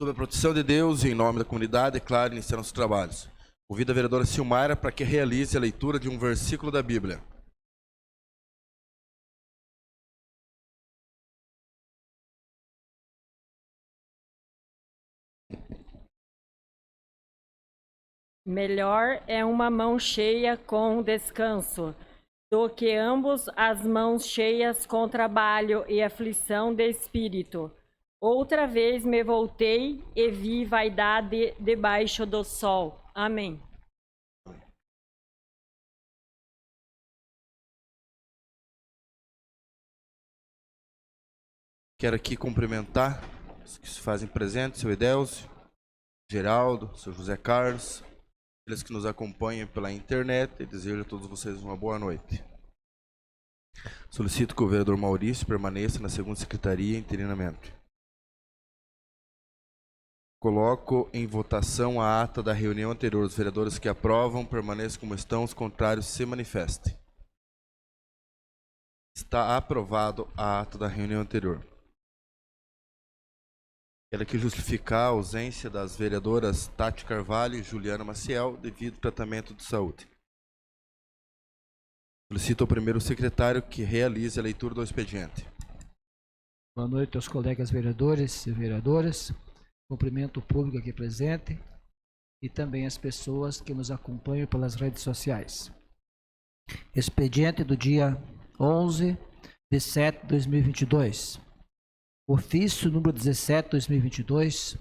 Sob a proteção de Deus e em nome da comunidade, declaro iniciar nossos trabalhos. Convido a vereadora Silmara para que realize a leitura de um versículo da Bíblia. Melhor é uma mão cheia com descanso, do que ambos as mãos cheias com trabalho e aflição de espírito. Outra vez me voltei e vi vaidade debaixo do sol. Amém. Quero aqui cumprimentar os que se fazem presentes, seu Edelcio, Geraldo, seu José Carlos, aqueles que nos acompanham pela internet, e desejo a todos vocês uma boa noite. Solicito que o vereador Maurício permaneça na segunda secretaria interinamente. Coloco em votação a ata da reunião anterior. Os vereadores que aprovam permaneçam como estão, os contrários se manifestem. Está aprovado a ata da reunião anterior. Quero aqui justificar a ausência das vereadoras Tati Carvalho e Juliana Maciel devido ao tratamento de saúde. Solicito ao primeiro secretário que realize a leitura do expediente. Boa noite aos colegas vereadores e vereadoras. Cumprimento o público aqui presente e também as pessoas que nos acompanham pelas redes sociais. Expediente do dia 11/7/2022. Ofício número 17/2022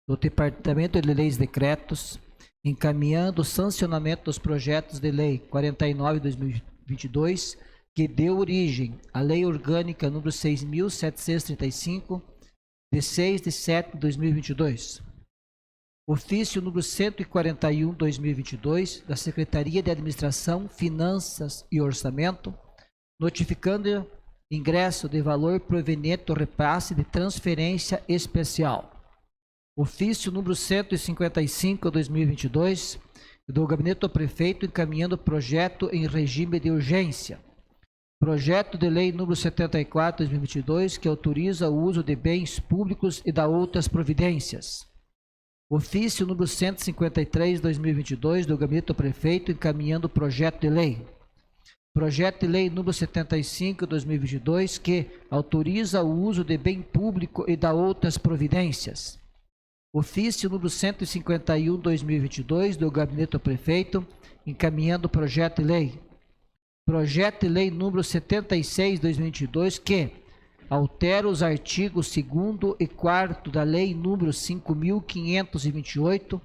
do Departamento de Leis e Decretos, encaminhando o sancionamento dos projetos de lei 49/2022, que deu origem à Lei Orgânica número 6.735, de 6/7/2022. Ofício número 141/2022 da Secretaria de Administração, Finanças e Orçamento, notificando ingresso de valor proveniente do repasse de transferência especial. Ofício número 155/2022 do Gabinete do Prefeito, encaminhando projeto em regime de urgência. Projeto de lei número 74/2022, que autoriza o uso de bens públicos e da outras providências. Ofício número 153/2022 do Gabinete do Prefeito, encaminhando projeto de lei. Projeto de lei número 75/2022, que autoriza o uso de bem público e da outras providências. Ofício número 151/2022 do Gabinete do Prefeito, encaminhando projeto de lei. Projeto de lei número 76/2022, que altera os artigos 2º e 4º da lei número 5.528,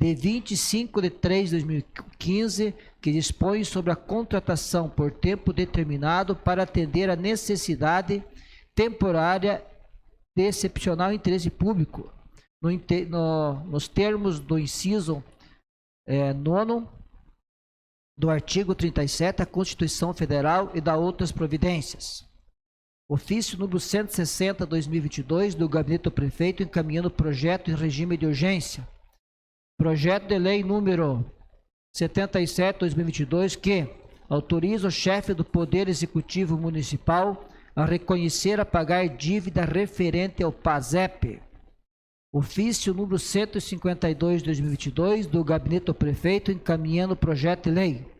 de 25/3/2015, que dispõe sobre a contratação por tempo determinado para atender a necessidade temporária de excepcional interesse público, nos termos do inciso 9º do artigo 37 da Constituição Federal e da outras providências. Ofício número 160/2022 do Gabinete do Prefeito, encaminhando projeto em regime de urgência. Projeto de lei número 77/2022, que autoriza o chefe do Poder Executivo Municipal a reconhecer a pagar dívida referente ao PASEP. Ofício número 152/2022 do Gabinete do Prefeito, encaminhando projeto de lei.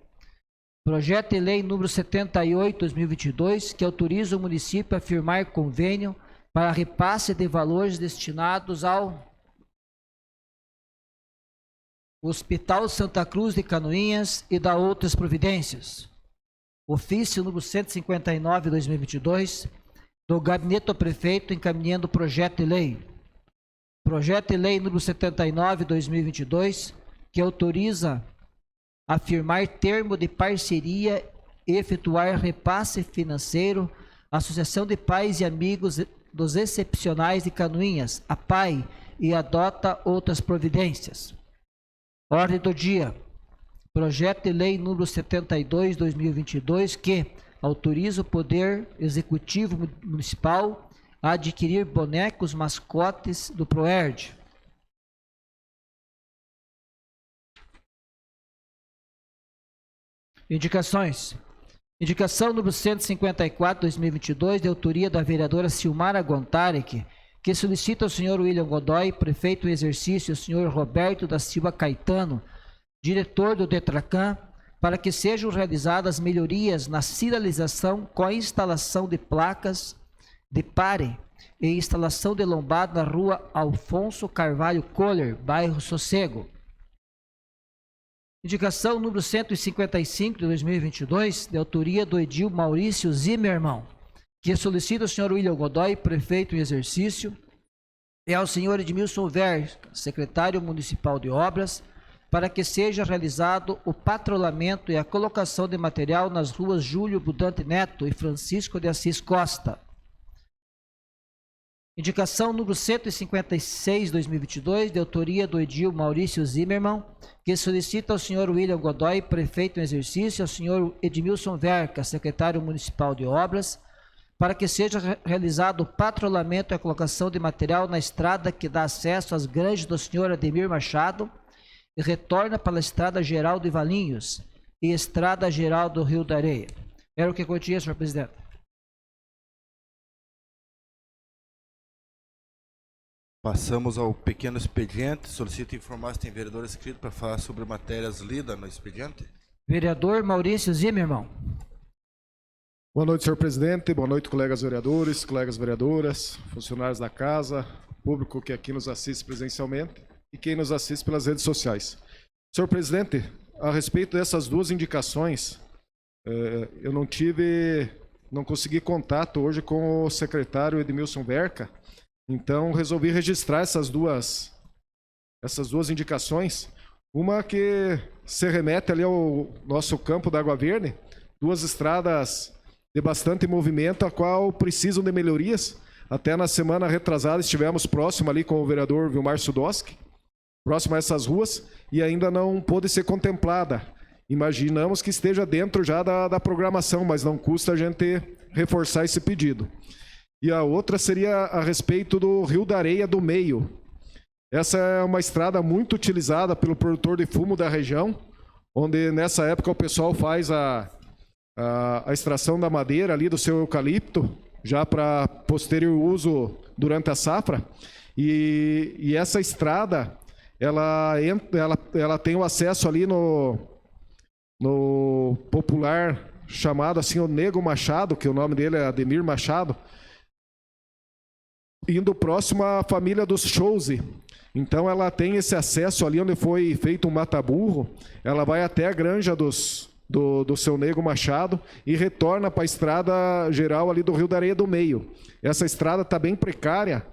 Projeto de lei número 78/2022, que autoriza o município a firmar convênio para repasse de valores destinados ao Hospital Santa Cruz de Canoinhas e da outras providências. Ofício número 159/2022 do Gabinete do Prefeito, encaminhando projeto de lei. Projeto de lei número 79/2022, que autoriza a firmar termo de parceria e efetuar repasse financeiro à Associação de Pais e Amigos dos Excepcionais de Canoinhas, a PAI, e adota outras providências. Ordem do dia. Projeto de lei número 72/2022, que autoriza o Poder Executivo Municipal a adquirir bonecos mascotes do PROERD. Indicações. Indicação número 154/2022, de autoria da vereadora Silmara Gontarek, que solicita ao senhor William Godoy, prefeito em exercício, e ao senhor Roberto da Silva Caetano, diretor do DETRACAN, para que sejam realizadas melhorias na sinalização com a instalação de placas de pare e instalação de lombada na rua Alfonso Carvalho Kohler, bairro Sossego. Indicação número 155 de 2022, de autoria do edil Maurício Zimmermann, que solicita ao senhor William Godoy, prefeito em exercício, e ao senhor Edmilson Ver, secretário municipal de obras, para que seja realizado o patrulhamento e a colocação de material nas ruas Júlio Budante Neto e Francisco de Assis Costa. Indicação número 156, 2022, de autoria do edil Maurício Zimmermann, que solicita ao senhor William Godoy, prefeito em exercício, e ao senhor Edmilson Verca, secretário municipal de obras, para que seja realizado o patrulhamento e a colocação de material na estrada que dá acesso às granjas do senhor Ademir Machado e retorna para a Estrada Geral de Valinhos e Estrada Geral do Rio da Areia. Era o que continha, senhor presidente. Passamos ao pequeno expediente. Solicito informar se tem vereador inscrito para falar sobre matérias lidas no expediente. Vereador Maurício Zimmermann. Boa noite, senhor presidente. Boa noite, colegas vereadores, colegas vereadoras, funcionários da casa, público que aqui nos assiste presencialmente e quem nos assiste pelas redes sociais. Senhor presidente, a respeito dessas duas indicações, eu não consegui contato hoje com o secretário Edmilson Verca, então resolvi registrar essas duas indicações. Uma que se remete ali ao nosso campo da Água Verde, duas estradas de bastante movimento, a qual precisam de melhorias. Até na semana retrasada estivemos próximo ali com o vereador Vilmar Sudoski, próximo a essas ruas, e ainda não pôde ser contemplada. Imaginamos que esteja dentro já da programação, mas não custa a gente reforçar esse pedido. E a outra seria a respeito do Rio da Areia do Meio. Essa é uma estrada muito utilizada pelo produtor de fumo da região, onde nessa época o pessoal faz a extração da madeira ali do seu eucalipto, já para posterior uso durante a safra. E essa estrada, ela tem o acesso ali no popular chamado assim o Nego Machado, que o nome dele é Ademir Machado, indo próximo à família dos Chouze. Então ela tem esse acesso ali onde foi feito um mata-burro, ela vai até a granja do seu Nego Machado e retorna para a estrada geral ali do Rio da Areia do Meio. Essa estrada está bem precária,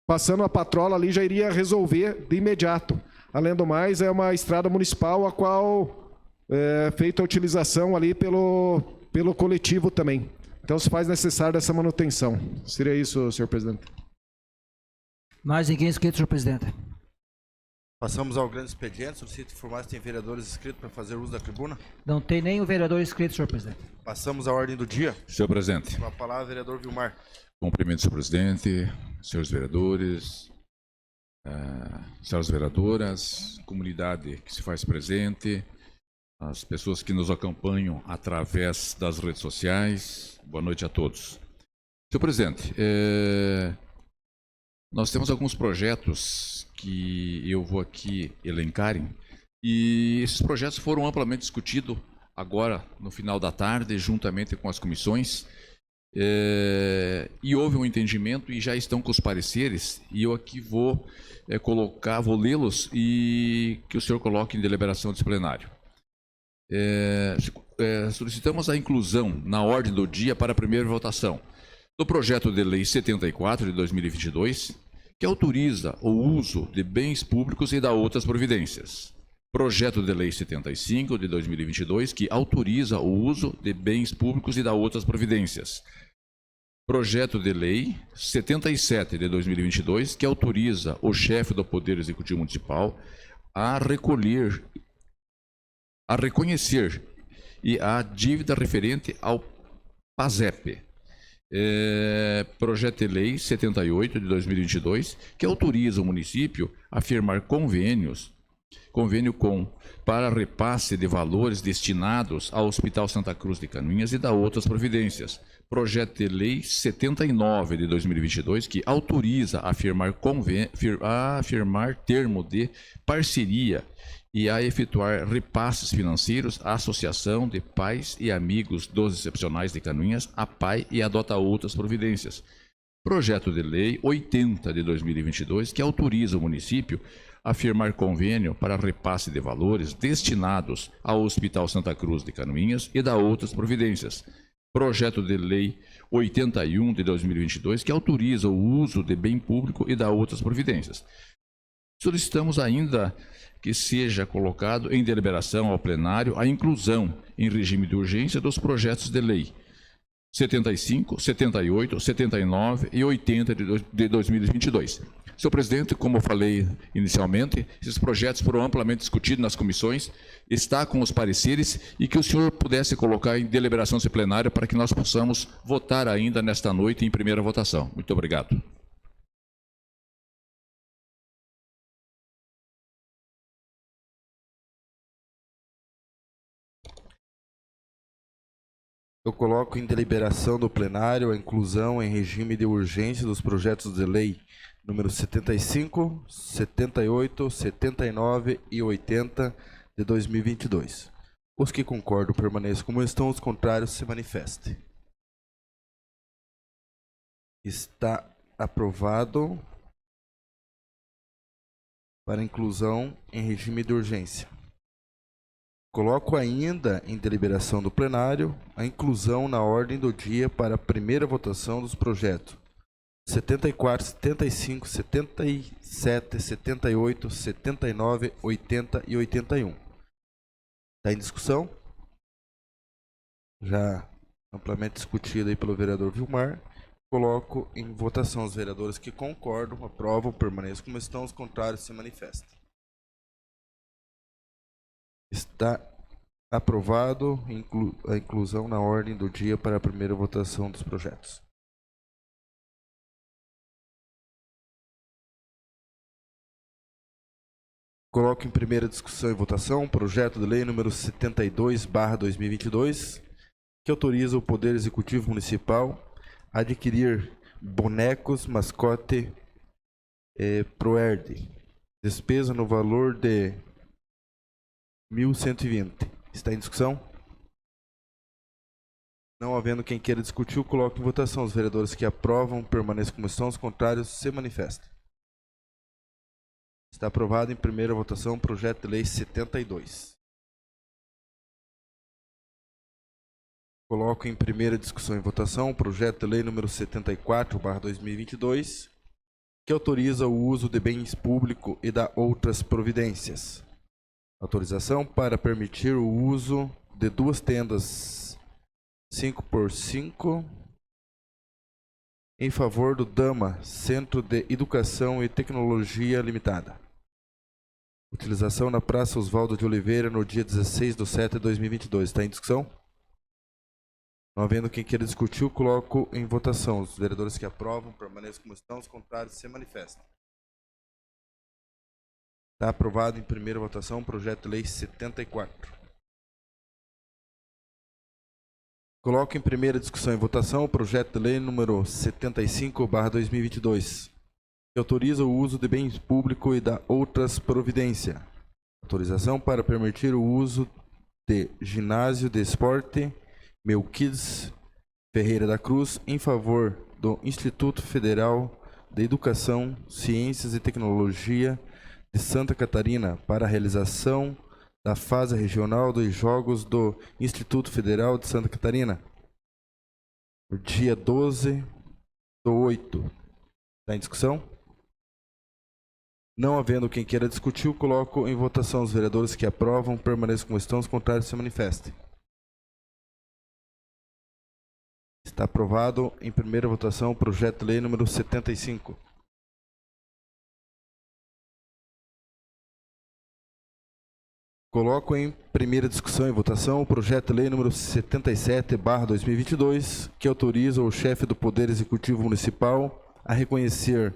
passando a patrola ali já iria resolver de imediato. Além do mais, é uma estrada municipal a qual é feita a utilização ali pelo coletivo também. Então se faz necessário essa manutenção. Seria isso, senhor presidente. Mais ninguém inscrito, senhor presidente. Passamos ao grande expediente. Solicito informar se tem vereadores inscritos para fazer uso da tribuna. Não tem nenhum vereador inscrito, senhor presidente. Passamos à ordem do dia. Senhor presidente. Com a palavra, vereador Vilmar. Cumprimento, senhor presidente, senhores vereadores, senhoras vereadoras, comunidade que se faz presente, as pessoas que nos acompanham através das redes sociais. Boa noite a todos. Senhor presidente, nós temos alguns projetos que eu vou aqui elencarem, e esses projetos foram amplamente discutidos agora no final da tarde, juntamente com as comissões, e houve um entendimento e já estão com os pareceres, e eu aqui vou vou lê-los e que o senhor coloque em deliberação desse plenário. Solicitamos a inclusão na ordem do dia para a primeira votação do projeto de lei 74 de 2022, que autoriza o uso de bens públicos e dá outras providências. Projeto de lei 75 de 2022, que autoriza o uso de bens públicos e dá outras providências. Projeto de lei 77 de 2022, que autoriza o chefe do Poder Executivo Municipal a reconhecer e a dívida referente ao PASEP. Projeto de lei 78 de 2022, que autoriza o município a firmar convênios convênio para repasse de valores destinados ao Hospital Santa Cruz de Canoinhas e da outras providências. Projeto de Lei 79 de 2022, que autoriza a firmar termo de parceria e a efetuar repasses financeiros à Associação de Pais e Amigos dos Excepcionais de Canoinhas, a PAI, e adota outras providências. Projeto de Lei 80 de 2022, que autoriza o município a firmar convênio para repasse de valores destinados ao Hospital Santa Cruz de Canoinhas e da outras providências. Projeto de Lei 81 de 2022, que autoriza o uso de bem público e da outras providências. Solicitamos ainda que seja colocado em deliberação ao plenário a inclusão em regime de urgência dos projetos de lei 75, 78, 79 e 80 de 2022. Senhor presidente, como eu falei inicialmente, esses projetos foram amplamente discutidos nas comissões, está com os pareceres, e que o senhor pudesse colocar em deliberação plenária para que nós possamos votar ainda nesta noite em primeira votação. Muito obrigado. Eu coloco em deliberação do plenário a inclusão em regime de urgência dos projetos de lei número 75, 78, 79 e 80 de 2022. Os que concordam permaneçam como estão, os contrários se manifestem. Está aprovado para inclusão em regime de urgência. Coloco ainda em deliberação do plenário a inclusão na ordem do dia para a primeira votação dos projetos 74, 75, 77, 78, 79, 80 e 81. Está em discussão? Já amplamente discutido aí pelo vereador Vilmar. Coloco em votação os vereadores que concordam, aprovam, permaneçam como estão, os contrários se manifestem. Está aprovado a inclusão na ordem do dia para a primeira votação dos projetos. Coloco em primeira discussão e votação o projeto de lei número 72/2022, que autoriza o Poder Executivo Municipal a adquirir bonecos mascote Proerd. Despesa no valor de 1.120. Está em discussão? Não havendo quem queira discutir, eu coloco em votação. Os vereadores que aprovam permaneçam como estão, os contrários se manifestem. Está aprovado em primeira votação o projeto de lei 72. Coloco em primeira discussão e votação o projeto de lei número 74/2022, que autoriza o uso de bens públicos e da outras providências. Autorização para permitir o uso de 2 tendas 5x5 em favor do Dama, Centro de Educação e Tecnologia Limitada. Utilização na Praça Oswaldo de Oliveira no dia 16/7/2022. Está em discussão? Não havendo quem queira discutir, eu coloco em votação. Os vereadores que aprovam permaneçam como estão, os contrários se manifestam. Está aprovado em primeira votação o projeto de lei 74. Coloco em primeira discussão e votação o projeto de lei número 75/2022, que autoriza o uso de bens públicos e da outras providências. Autorização para permitir o uso de ginásio de esporte Melquides Ferreira da Cruz em favor do Instituto Federal de Educação, Ciências e Tecnologia de Santa Catarina para a realização da fase regional dos Jogos do Instituto Federal de Santa Catarina, no dia 12/8. Está em discussão? Não havendo quem queira discutir, eu coloco em votação. Os vereadores que aprovam permaneçam como estão, os contrários se manifestem. Está aprovado em primeira votação o projeto de lei número 75. Coloco em primeira discussão e votação o projeto de lei número 77/2022, que autoriza o chefe do Poder Executivo Municipal a reconhecer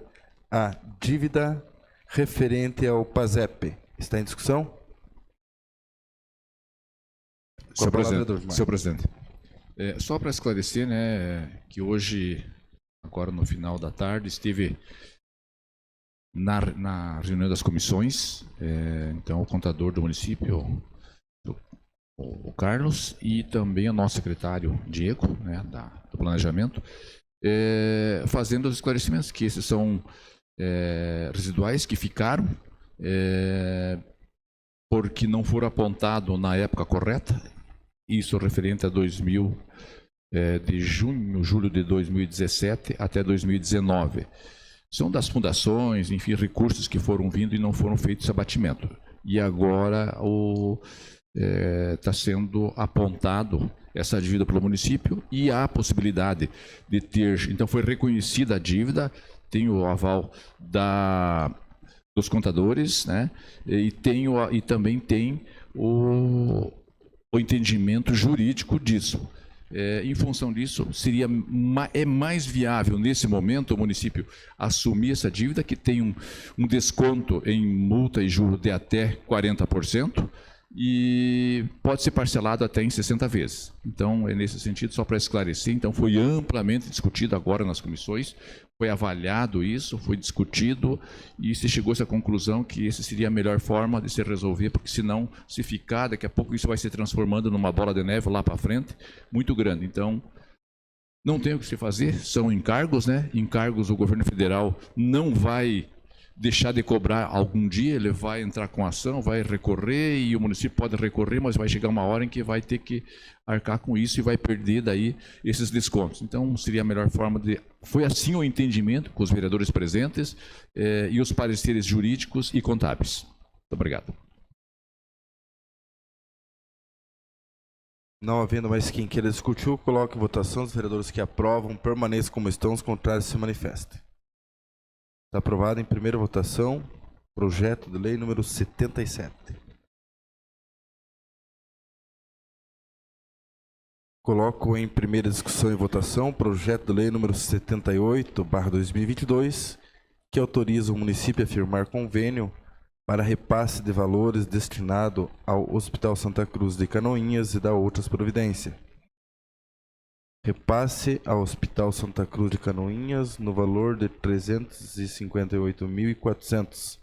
a dívida referente ao PASEP, Está em discussão? Com a Senhor palavra, presidente, vereador Gilmar. senhor presidente, só para esclarecer, né, que hoje, agora no final da tarde, estive na reunião das comissões, então o contador do município, o Carlos, e também o nosso secretário Diego, né, do planejamento, fazendo os esclarecimentos, que esses são residuais que ficaram, porque não foram apontados na época correta, isso referente a de julho de 2017 até 2019. São das fundações, enfim, recursos que foram vindo e não foram feitos abatimento. E agora está sendo apontado essa dívida pelo município e há a possibilidade de ter. Então foi reconhecida a dívida, tem o aval dos contadores, né? E também tem o entendimento jurídico disso. Em função disso, é mais viável, nesse momento, o município assumir essa dívida, que tem um desconto em multa e juro de até 40%, e pode ser parcelado até em 60 vezes. Então, é nesse sentido, só para esclarecer, então foi amplamente discutido agora nas comissões, foi avaliado isso, foi discutido e se chegou a essa conclusão que essa seria a melhor forma de se resolver, porque senão, se ficar, daqui a pouco isso vai se transformando numa bola de neve lá para frente, muito grande. Então, não tem o que se fazer, são encargos, né? Encargos, o governo federal não vai deixar de cobrar algum dia, ele vai entrar com ação, vai recorrer, e o município pode recorrer, mas vai chegar uma hora em que vai ter que arcar com isso e vai perder daí esses descontos. Então, seria a melhor forma de... Foi assim o entendimento com os vereadores presentes e os pareceres jurídicos e contábeis. Muito obrigado. Não havendo mais quem queira discutir, coloque em votação. Os vereadores que aprovam permaneçam como estão, os contrários se manifestem. Está aprovado em primeira votação, projeto de lei número 77. Coloco em primeira discussão e votação, projeto de lei número 78/2022, que autoriza o município a firmar convênio para repasse de valores destinado ao Hospital Santa Cruz de Canoinhas e da outras providências. Repasse ao Hospital Santa Cruz de Canoinhas no valor de 358.400.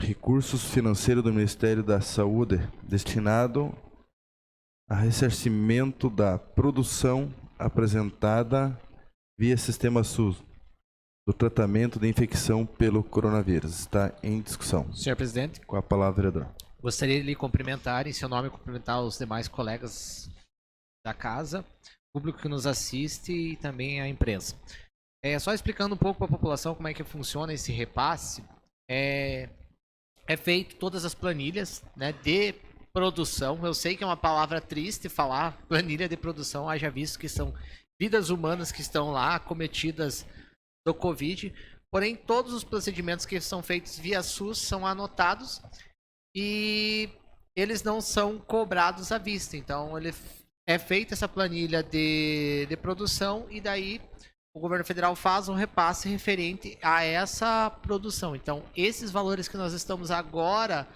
Recursos financeiros do Ministério da Saúde destinado a ressarcimento da produção apresentada via Sistema SUS do tratamento de infecção pelo coronavírus. Está em discussão. Senhor presidente, Com a palavra, vereador. gostaria de lhe cumprimentar, em seu nome, cumprimentar os demais colegas da casa, público que nos assiste e também a imprensa. Só explicando um pouco para a população como é que funciona esse repasse, é feito todas as planilhas, né, de produção. Eu sei que é uma palavra triste falar planilha de produção, haja visto que são vidas humanas que estão lá cometidas do Covid, porém todos os procedimentos que são feitos via SUS são anotados e eles não são cobrados à vista. Então, é feita essa planilha de produção e daí o governo federal faz um repasse referente a essa produção. Então, esses valores que nós estamos agora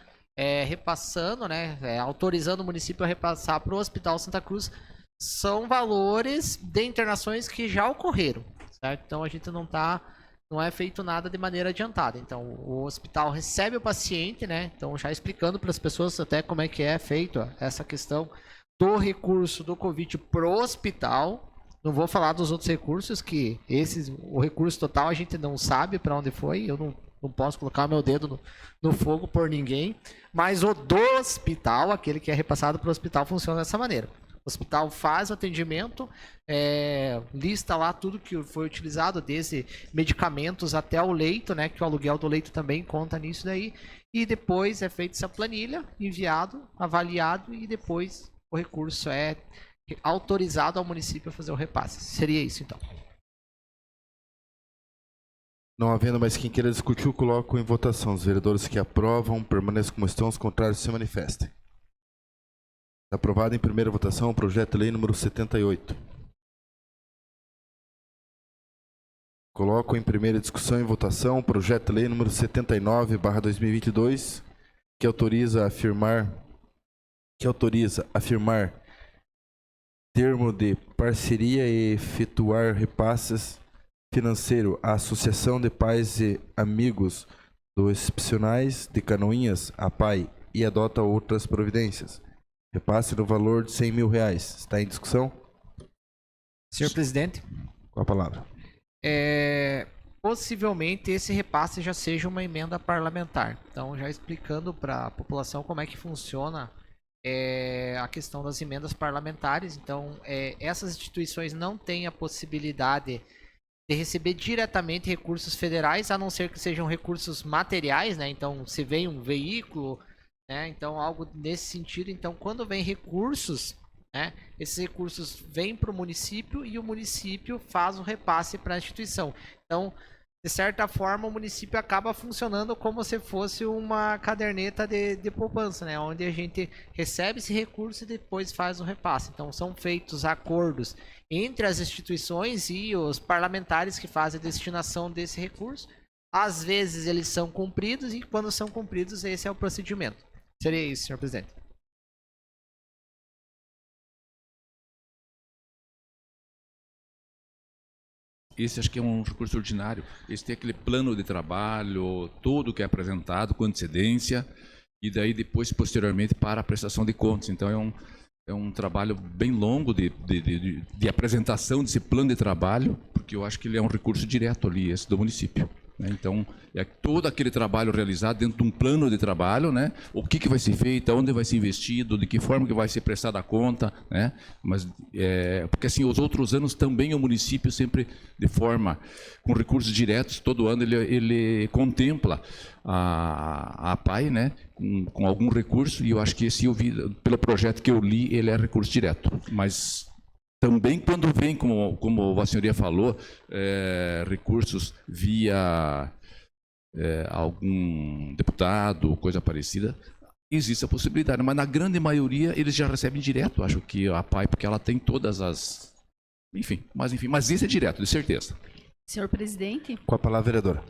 repassando, né, autorizando o município a repassar para o Hospital Santa Cruz, são valores de internações que já ocorreram, certo? Então, a gente não é feito nada de maneira adiantada. Então, o hospital recebe o paciente, né? Então, já explicando para as pessoas até como é que é feito essa questão do recurso do Covid pro hospital. Não vou falar dos outros recursos, que o recurso total a gente não sabe para onde foi. Eu não posso colocar meu dedo no fogo por ninguém. Mas o do hospital, aquele que é repassado para o hospital, funciona dessa maneira. O hospital faz o atendimento, lista lá tudo que foi utilizado, desde medicamentos até o leito, né? Que o aluguel do leito também conta nisso daí. E depois é feita essa planilha, enviado, avaliado e depois o recurso é autorizado ao município a fazer o repasse. Seria isso, então. Não havendo mais quem queira discutir, coloco em votação. Os vereadores que aprovam permaneçam como estão, os contrários se manifestem. Está aprovado em primeira votação o projeto de lei número 78. Coloco em primeira discussão e votação o projeto de lei número 79/2022, que autoriza afirmar termo de parceria e efetuar repasses financeiro à Associação de Pais e Amigos dos Excepcionais de Canoinhas, APAI, e adota outras providências. Repasse no valor de R$100.000. Está em discussão? Senhor presidente, Com a palavra. possivelmente esse repasse já seja uma emenda parlamentar. Então, já explicando para a população como é que funciona a questão das emendas parlamentares. Então, essas instituições não têm a possibilidade de receber diretamente recursos federais, a não ser que sejam recursos materiais, né? Então, se vem um veículo, né? Então, algo nesse sentido. Então, quando vem recursos, né? Esses recursos vêm para o município e o município faz o repasse para a instituição. Então, de certa forma, o município acaba funcionando como se fosse uma caderneta de poupança, né? Onde a gente recebe esse recurso e depois faz o repasse. Então, são feitos acordos entre as instituições e os parlamentares que fazem a destinação desse recurso. Às vezes, eles são cumpridos e quando são cumpridos, esse é o procedimento. Seria isso, senhor presidente. Esse acho que é um recurso ordinário. Esse tem aquele plano de trabalho, todo que é apresentado com antecedência, e daí depois, posteriormente, para a prestação de contas. Então, é um trabalho bem longo de apresentação desse plano de trabalho, porque eu acho que ele é um recurso direto ali, esse do município, né? Então, é todo aquele trabalho realizado dentro de um plano de trabalho, né? O que vai ser feito, onde vai ser investido, de que forma que vai ser prestada a conta, né? Mas, porque assim, os outros anos também o município sempre, de forma, com recursos diretos, todo ano ele contempla a APAI, né? Com algum recurso, e eu acho que esse, pelo projeto que eu li, ele é recurso direto. Mas também quando vem, como a senhoria falou, recursos via algum deputado, coisa parecida, existe a possibilidade, mas na grande maioria eles já recebem direto. Acho que a APAI, porque ela tem todas as... Enfim, mas esse é direto, de certeza. Senhor presidente. Com a palavra, vereadora.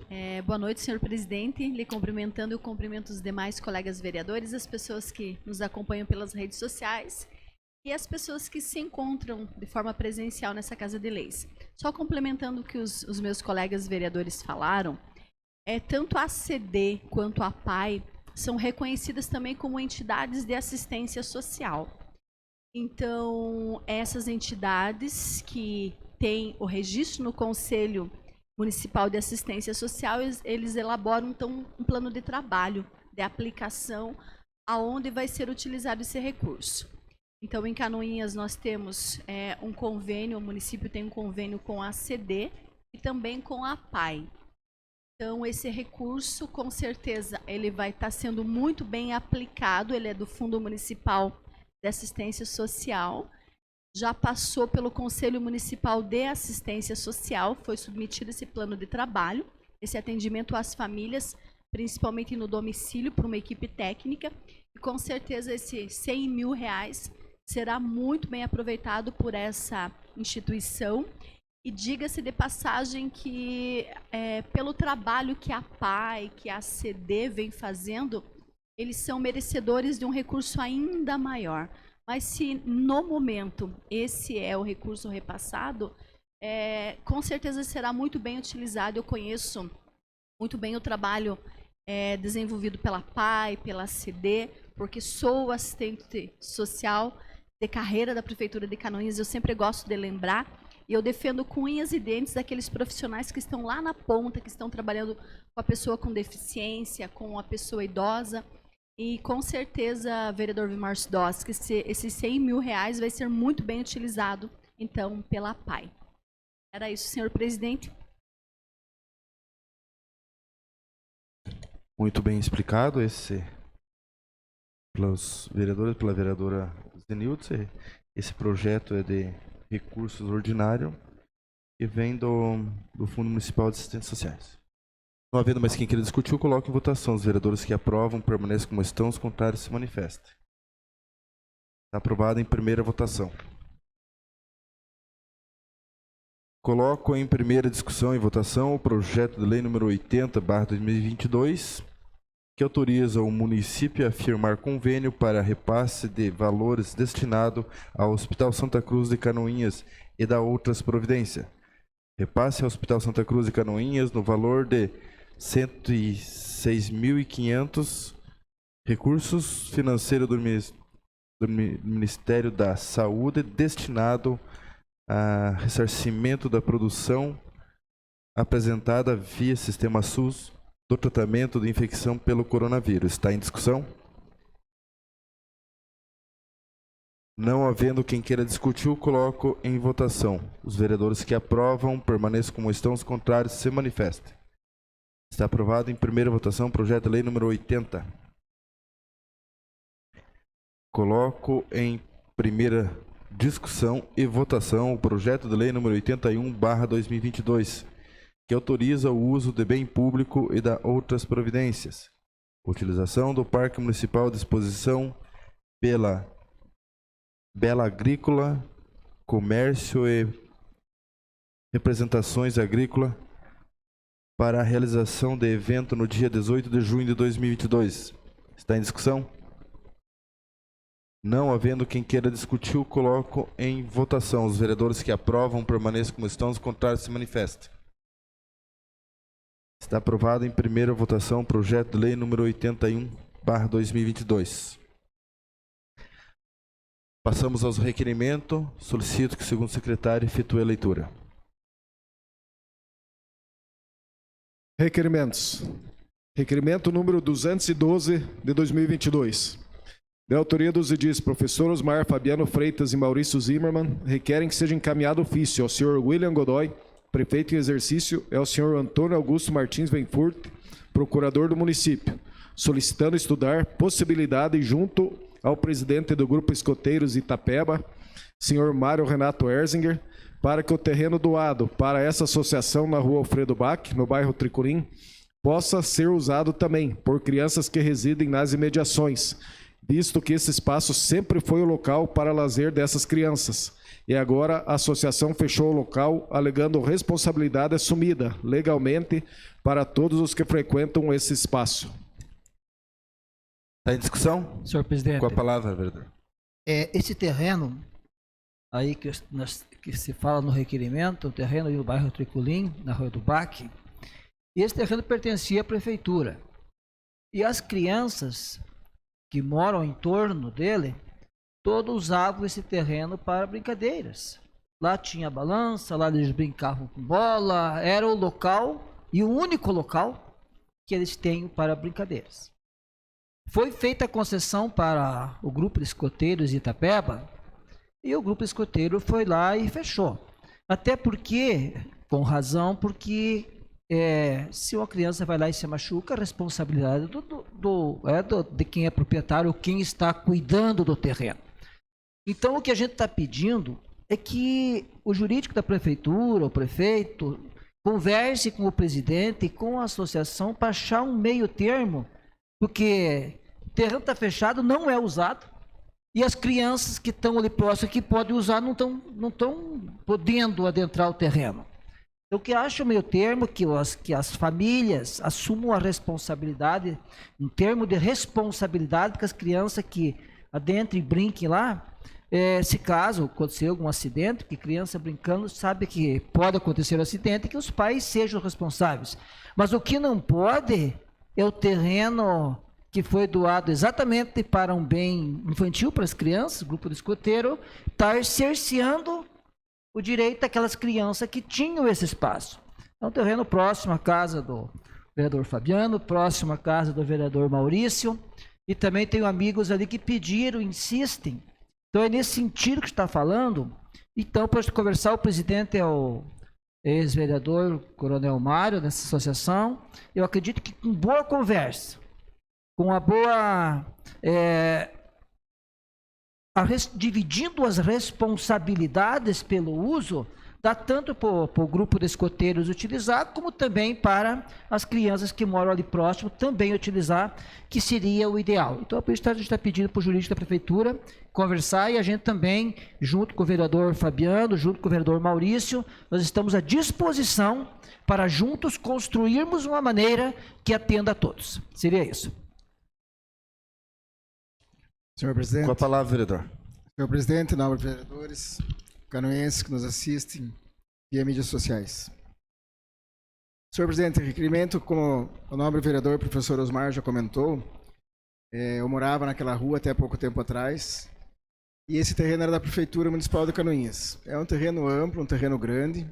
Boa noite, senhor presidente. Lhe cumprimentando, eu cumprimento os demais colegas vereadores, as pessoas que nos acompanham pelas redes sociais e as pessoas que se encontram de forma presencial nessa Casa de Leis. Só complementando o que os meus colegas vereadores falaram, tanto a CD quanto a APAI são reconhecidas também como entidades de assistência social. Então, essas entidades que têm o registro no Conselho Municipal de Assistência Social, eles elaboram então um plano de trabalho, de aplicação, aonde vai ser utilizado esse recurso. Então, em Canoinhas, nós temos um convênio, o município tem um convênio com a CD e também com a APAI. Então, esse recurso, com certeza, ele vai estar sendo muito bem aplicado, ele é do Fundo Municipal de Assistência Social, já passou pelo Conselho Municipal de Assistência Social, foi submetido esse plano de trabalho, esse atendimento às famílias, principalmente no domicílio, por uma equipe técnica, e com certeza esse R$100.000 será muito bem aproveitado por essa instituição. E diga-se de passagem que, pelo trabalho que a APAI, que a CD vem fazendo, eles são merecedores de um recurso ainda maior. Mas se no momento esse é o recurso repassado, com certeza será muito bem utilizado. Eu conheço muito bem o trabalho desenvolvido pela APAI, pela CD, porque sou assistente social de carreira da Prefeitura de Canoinhas, eu sempre gosto de lembrar, e eu defendo com unhas e dentes aqueles profissionais que estão lá na ponta, que estão trabalhando com a pessoa com deficiência, com a pessoa idosa, e com certeza, vereador Vilmar Sidóski, esses R$100.000 vai ser muito bem utilizado, então, pela APAI. Era isso, senhor presidente. Muito bem explicado pelos vereadores, pela vereadora Zenilde. Esse projeto é de recursos ordinário e vem do Fundo Municipal de Assistências Sociais. Não havendo mais quem queira discutir, eu coloco em votação. Os vereadores que aprovam permanecem como estão, os contrários se manifestem. Está aprovado em primeira votação. Coloco em primeira discussão e votação o projeto de lei número 80/2022, que autoriza o município a firmar convênio para repasse de valores destinado ao Hospital Santa Cruz de Canoinhas e da outras providências. Repasse ao Hospital Santa Cruz de Canoinhas no valor de 106.500 recursos financeiros do Ministério da Saúde destinado a ressarcimento da produção apresentada via Sistema SUS do tratamento de infecção pelo coronavírus. Está em discussão? Não havendo quem queira discutir, coloco em votação. Os vereadores que aprovam permaneçam como estão, os contrários se manifestem. Está aprovado em primeira votação o projeto de lei número 80. Coloco em primeira discussão e votação o projeto de lei número 81/2022, que autoriza o uso de bem público e da outras providências. Utilização do Parque Municipal de Exposição pela Bela Agrícola, Comércio e Representações Agrícolas para a realização de evento no dia 18 de junho de 2022. Está em discussão? Não havendo quem queira discutir, eu coloco em votação. Os vereadores que aprovam permaneçam como estão, os contrários se manifestem. Está aprovado em primeira votação o projeto de lei número 81/2022. Passamos aos requerimentos. Solicito que o segundo secretário efetue a leitura. Requerimentos. Requerimento número 212 de 2022. De autoria dos edis professor Osmar Fabiano Freitas e Maurício Zimmermann, requerem que seja encaminhado ofício ao senhor William Godoy, prefeito em exercício, e ao senhor Antônio Augusto Martins Venfurt, procurador do município, solicitando estudar possibilidade junto ao presidente do Grupo Escoteiros Itapeba, senhor Mário Renato Erzinger, para que o terreno doado para essa associação na rua Alfredo Bach, no bairro Tricurim, possa ser usado também por crianças que residem nas imediações, visto que esse espaço sempre foi o local para lazer dessas crianças. E agora a associação fechou o local, alegando responsabilidade assumida legalmente para todos os que frequentam esse espaço. Está em discussão? Senhor presidente, Com a palavra, vereador. esse terreno aí que se fala no requerimento, o terreno aí no bairro Triculim, na Rua do Baque, esse terreno pertencia à prefeitura. E as crianças que moram em torno dele, todos usavam esse terreno para brincadeiras. Lá tinha balança, lá eles brincavam com bola, era o local e o único local que eles têm para brincadeiras. Foi feita a concessão para o grupo de escoteiros de Itapeba e o grupo escoteiro foi lá e fechou. Até porque, com razão, porque se uma criança vai lá e se machuca, a responsabilidade de quem é proprietário ou quem está cuidando do terreno. Então, o que a gente está pedindo é que o jurídico da prefeitura, o prefeito, converse com o presidente e com a associação para achar um meio termo, porque o terreno está fechado, não é usado, e as crianças que estão ali próximas, que podem usar, não estão podendo adentrar o terreno. Então, o que acho meio termo que as famílias assumam a responsabilidade, um termo de responsabilidade, porque as crianças que adentrem e brinquem lá, se caso acontecer algum acidente, que criança brincando sabe que pode acontecer um acidente e que os pais sejam responsáveis. Mas o que não pode é o terreno que foi doado exatamente para um bem infantil para as crianças, grupo de escoteiro, estar cerceando o direito daquelas crianças que tinham esse espaço. É um terreno próximo à casa do vereador Fabiano, próximo à casa do vereador Maurício, e também tenho amigos ali que pediram, insistem. Então é nesse sentido que está falando. Então, para conversar, o presidente é o ex-vereador Coronel Mário, dessa associação. Eu acredito que com boa conversa, com a boa... dividindo as responsabilidades pelo uso, dá tanto para o grupo de escoteiros utilizar, como também para as crianças que moram ali próximo também utilizar, que seria o ideal. Então, por isso a gente está pedindo para o jurídico da prefeitura conversar, e a gente também, junto com o vereador Fabiano, junto com o vereador Maurício, nós estamos à disposição para juntos construirmos uma maneira que atenda a todos. Seria isso. Senhor presidente. Com a palavra, vereador. Senhor presidente, nobres vereadores, canoenses que nos assistem via mídias sociais. Senhor presidente, requerimento, como o nobre vereador professor Osmar já comentou, eu morava naquela rua até pouco tempo atrás, e esse terreno era da Prefeitura Municipal de Canoinhas. É um terreno amplo, um terreno grande,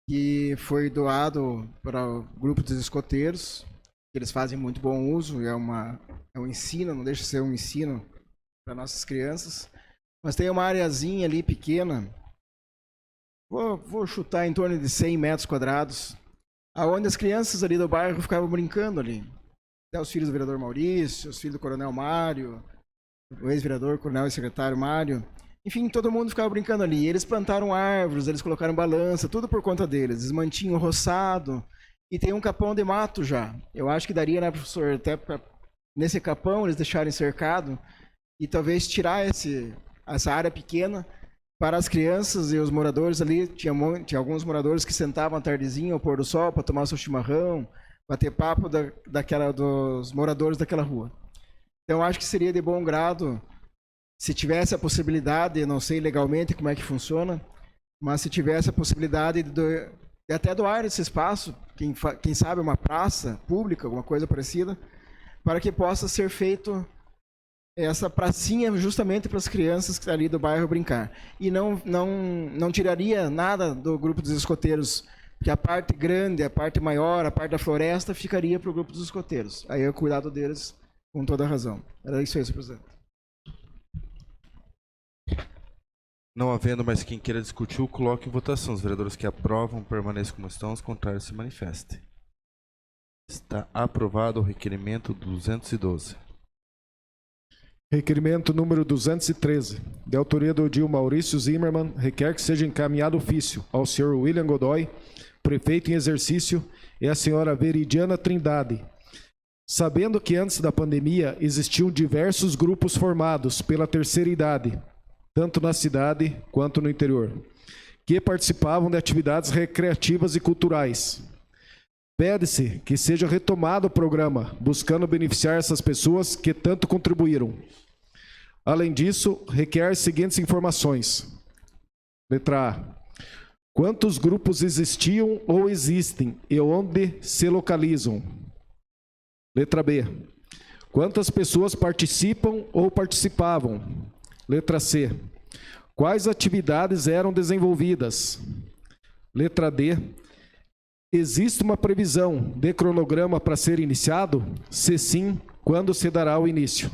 que foi doado para o grupo dos escoteiros, que eles fazem muito bom uso, é um ensino, não deixa de ser um ensino para nossas crianças. Mas tem uma areazinha ali pequena, vou chutar em torno de 100 metros quadrados, aonde as crianças ali do bairro ficavam brincando ali. Até os filhos do vereador Maurício, os filhos do coronel Mário, o ex-vereador, coronel e secretário Mário. Enfim, todo mundo ficava brincando ali. Eles plantaram árvores, eles colocaram balança, tudo por conta deles. Eles mantinham o roçado e tem um capão de mato já. Eu acho que daria, né, professor, até pra, nesse capão eles deixarem cercado e talvez tirar essa área pequena para as crianças e os moradores ali. Tinha alguns moradores que sentavam à tardezinha ao pôr do sol para tomar seu chimarrão, bater papo dos moradores daquela rua. Então, acho que seria de bom grado, se tivesse a possibilidade, não sei legalmente como é que funciona, mas se tivesse a possibilidade de até doar esse espaço, quem sabe uma praça pública, alguma coisa parecida, para que possa ser feito essa pracinha justamente para as crianças que estão ali do bairro brincar. E não tiraria nada do grupo dos escoteiros, porque a parte grande, a parte maior, a parte da floresta ficaria para o grupo dos escoteiros. Aí é o cuidado deles com toda a razão. Era isso aí, senhor presidente. Não havendo mais quem queira discutir, coloque em votação. Os vereadores que aprovam permaneçam como estão, os contrários se manifestem. Está aprovado o requerimento 212. Requerimento número 213, de autoria do Odil Maurício Zimmermann, requer que seja encaminhado ofício ao senhor William Godoy, prefeito em exercício, e à senhora Veridiana Trindade, sabendo que antes da pandemia existiam diversos grupos formados pela terceira idade, tanto na cidade quanto no interior, que participavam de atividades recreativas e culturais. Pede-se que seja retomado o programa, buscando beneficiar essas pessoas que tanto contribuíram. Além disso, requer as seguintes informações. Letra A. Quantos grupos existiam ou existem e onde se localizam? Letra B. Quantas pessoas participam ou participavam? Letra C. Quais atividades eram desenvolvidas? Letra D. Existe uma previsão de cronograma para ser iniciado? Se sim, quando se dará o início?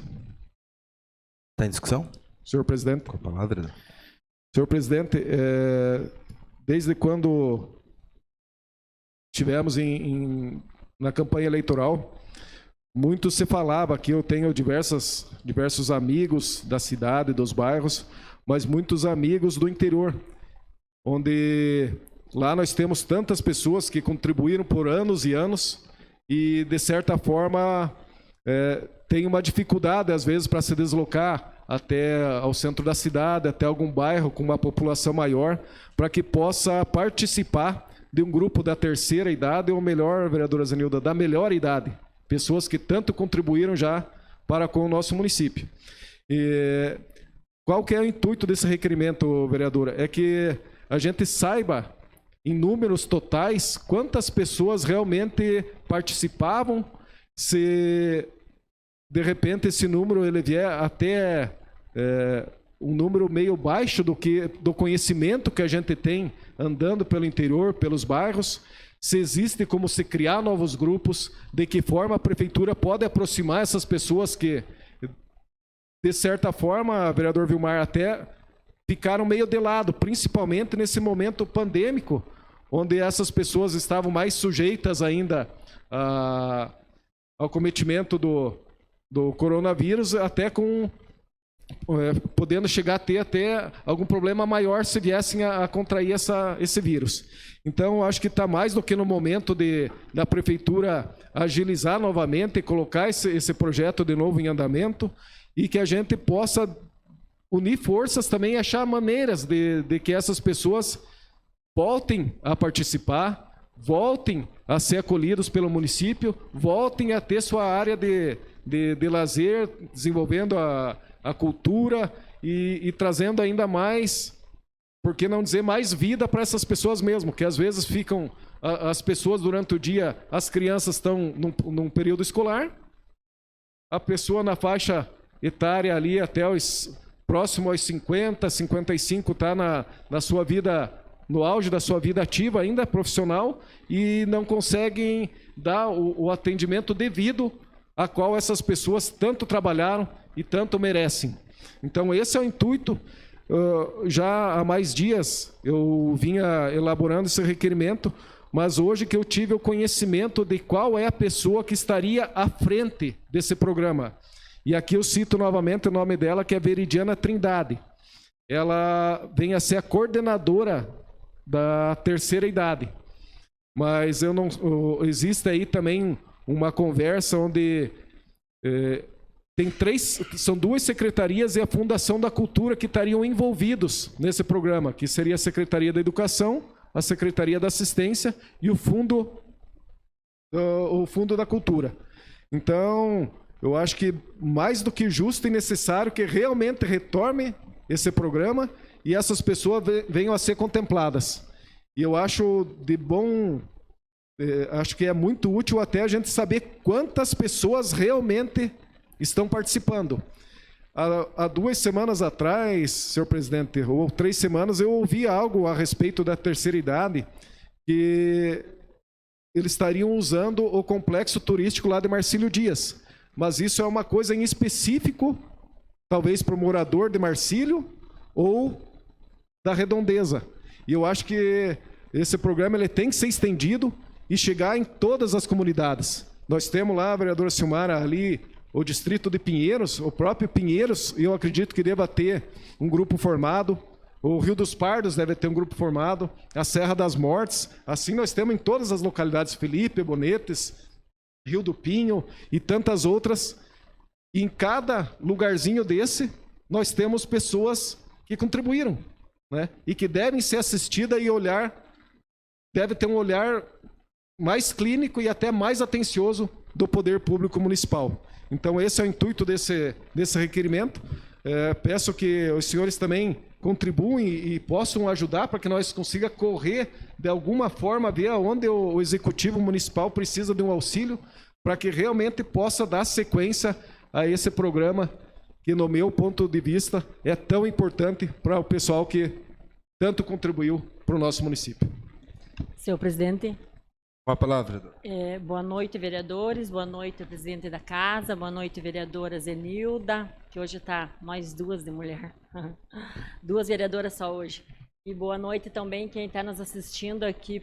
Está em discussão? Senhor presidente. Com a palavra. Senhor presidente, desde quando tivemos na campanha eleitoral, muito se falava que eu tenho diversos amigos da cidade, dos bairros, mas muitos amigos do interior, onde lá nós temos tantas pessoas que contribuíram por anos e anos e, de certa forma, tem uma dificuldade, às vezes, para se deslocar até ao centro da cidade, até algum bairro com uma população maior, para que possa participar de um grupo da terceira idade, ou melhor, vereadora Zenilda, da melhor idade. Pessoas que tanto contribuíram já para com o nosso município. E qual que é o intuito desse requerimento, vereadora? É que a gente saiba, em números totais, quantas pessoas realmente participavam, se de repente esse número ele vier até um número meio baixo do conhecimento que a gente tem andando pelo interior, pelos bairros, se existe como se criar novos grupos, de que forma a prefeitura pode aproximar essas pessoas que, de certa forma, vereador Vilmar, até ficaram meio de lado, principalmente nesse momento pandêmico, onde essas pessoas estavam mais sujeitas ainda ao cometimento do coronavírus, até com podendo chegar a ter até algum problema maior se viessem a contrair esse vírus. Então, acho que está mais do que no momento da Prefeitura agilizar novamente e colocar esse projeto de novo em andamento e que a gente possa unir forças também e achar maneiras de que essas pessoas voltem a participar, voltem a ser acolhidos pelo município, voltem a ter sua área de lazer, desenvolvendo a cultura e trazendo ainda mais, por que não dizer mais vida para essas pessoas mesmo, que às vezes ficam, as pessoas durante o dia, as crianças estão num período escolar, a pessoa na faixa etária ali até próximo aos 50, 55 está na sua vida, no auge da sua vida ativa ainda, profissional, e não conseguem dar o atendimento devido a qual essas pessoas tanto trabalharam e tanto merecem. Então esse é o intuito. Já há mais dias eu vinha elaborando esse requerimento, mas hoje que eu tive o conhecimento de qual é a pessoa que estaria à frente desse programa. E aqui eu cito novamente o nome dela, que é Veridiana Trindade. Ela vem a ser a coordenadora da terceira idade. Mas existe aí também uma conversa onde são duas secretarias e a Fundação da Cultura que estariam envolvidos nesse programa, que seria a Secretaria da Educação, a Secretaria da Assistência e o Fundo da Cultura. Então, eu acho que mais do que justo e necessário que realmente retorne esse programa e essas pessoas venham a ser contempladas. E eu acho acho que é muito útil até a gente saber quantas pessoas realmente estão participando. Há 2 semanas atrás, senhor presidente, ou 3 semanas, eu ouvi algo a respeito da terceira idade, que eles estariam usando o complexo turístico lá de Marcílio Dias. Mas isso é uma coisa em específico, talvez para o morador de Marcílio ou da Redondeza. E eu acho que esse programa ele tem que ser estendido e chegar em todas as comunidades. Nós temos lá, a vereadora Silmara, ali, o distrito de Pinheiros, o próprio Pinheiros, eu acredito que deva ter um grupo formado, o Rio dos Pardos deve ter um grupo formado, a Serra das Mortes, assim nós temos em todas as localidades, Felipe, Bonetes, Rio do Pinho e tantas outras. E em cada lugarzinho desse, nós temos pessoas que contribuíram, né? E que devem ser assistidas e deve ter um olhar mais clínico e até mais atencioso do poder público municipal. Então esse é o intuito desse requerimento. Peço que os senhores também contribuem e possam ajudar para que nós consigamos correr de alguma forma, ver aonde o Executivo Municipal precisa de um auxílio para que realmente possa dar sequência a esse programa que, no meu ponto de vista, é tão importante para o pessoal que tanto contribuiu para o nosso município. Senhor presidente. Com a palavra. Boa noite, vereadores. Boa noite, presidente da casa. Boa noite, vereadora Zenilda, que hoje está nós 2 de mulher. 2 vereadoras só hoje. E boa noite também quem está nos assistindo aqui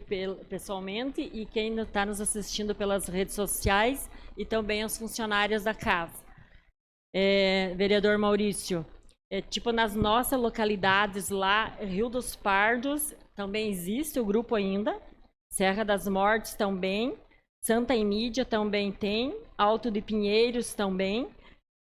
pessoalmente e quem está nos assistindo pelas redes sociais e também aos funcionários da casa. Vereador Maurício, tipo nas nossas localidades lá, Rio dos Pardos, também existe o grupo ainda, Serra das Mortes também, Santa Emídia também tem, Alto de Pinheiros também,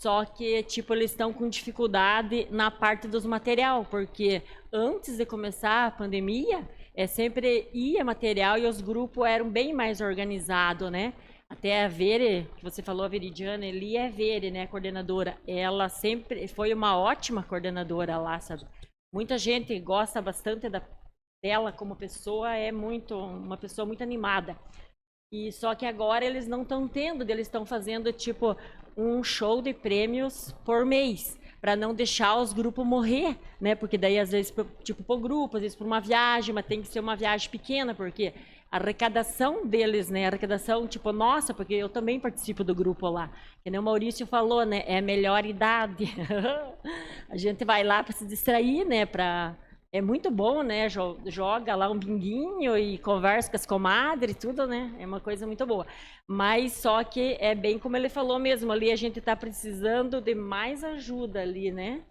só que tipo eles estão com dificuldade na parte dos material, porque antes de começar a pandemia, sempre ia material e os grupos eram bem mais organizados, né? Até a Vere, que você falou, a Veridiana, ele é Vere, né, coordenadora, ela sempre foi uma ótima coordenadora lá, sabe? Muita gente gosta bastante dela como pessoa, uma pessoa muito animada. E só que agora eles não estão tendo, eles estão fazendo tipo um show de prêmios por mês, para não deixar os grupos morrer, né? Porque daí às vezes tipo por grupo, às vezes por uma viagem, mas tem que ser uma viagem pequena, porque a arrecadação deles, né? A arrecadação tipo nossa, porque eu também participo do grupo lá. Que nem o Maurício falou, né? É a melhor idade. A gente vai lá para se distrair, né? Para é muito bom, né? Joga lá um binguinho e conversa com as comadres, tudo, né? É uma coisa muito boa. Mas só que é bem como ele falou mesmo, ali a gente está precisando de mais ajuda ali, né?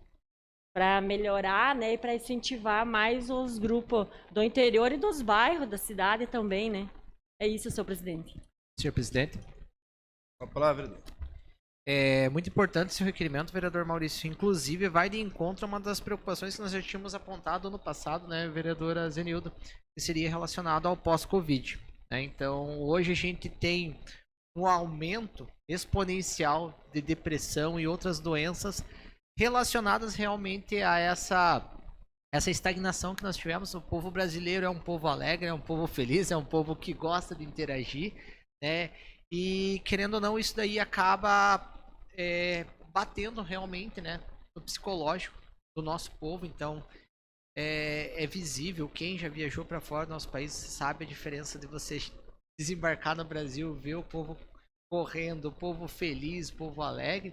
Para melhorar, né? E para incentivar mais os grupos do interior e dos bairros da cidade também, né? É isso, senhor presidente. Senhor presidente. A palavra. É muito importante esse requerimento, vereador Maurício. Inclusive, vai de encontro a uma das preocupações que nós já tínhamos apontado no passado, né, vereadora Zenilda, que seria relacionado ao pós-Covid. Né? Então, hoje a gente tem um aumento exponencial de depressão e outras doenças relacionadas realmente a essa estagnação que nós tivemos. O povo brasileiro é um povo alegre, é um povo feliz, é um povo que gosta de interagir, né? E, querendo ou não, isso daí acaba batendo realmente, né, no psicológico do nosso povo. Então, é visível, quem já viajou para fora do nosso país sabe a diferença de você desembarcar no Brasil, ver o povo correndo, o povo feliz, o povo alegre.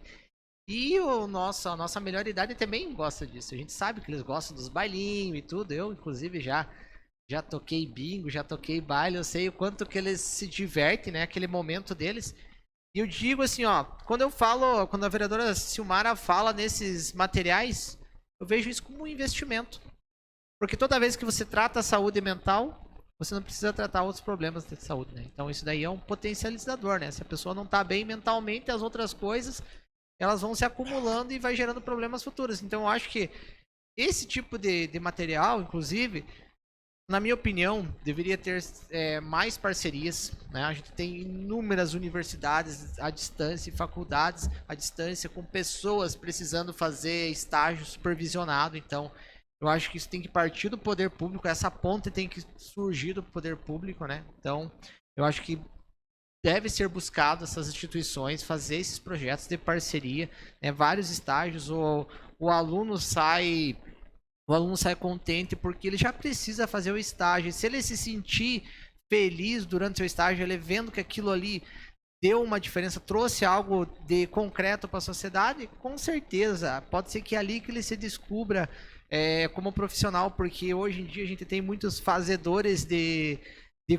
E a nossa melhor idade também gosta disso. A gente sabe que eles gostam dos bailinhos e tudo. Eu, inclusive, já toquei bingo, já toquei baile, eu sei o quanto que eles se divertem, né? Aquele momento deles. E eu digo assim, ó, quando a vereadora Silmara fala nesses materiais, eu vejo isso como um investimento. Porque toda vez que você trata a saúde mental, você não precisa tratar outros problemas de saúde, né? Então isso daí é um potencializador, né? Se a pessoa não tá bem mentalmente, as outras coisas, elas vão se acumulando e vai gerando problemas futuros. Então eu acho que esse tipo de material, inclusive, na minha opinião, deveria ter mais parcerias, né? A gente tem inúmeras universidades à distância, faculdades à distância, com pessoas precisando fazer estágio supervisionado. Então, eu acho que isso tem que partir do poder público, essa ponte tem que surgir do poder público, né? Então, eu acho que deve ser buscado essas instituições, fazer esses projetos de parceria, né? Vários estágios, o aluno sai contente porque ele já precisa fazer o estágio. Se ele se sentir feliz durante o seu estágio, ele vendo que aquilo ali deu uma diferença, trouxe algo de concreto para a sociedade, com certeza, pode ser que é ali que ele se descubra como profissional, porque hoje em dia a gente tem muitos fazedores de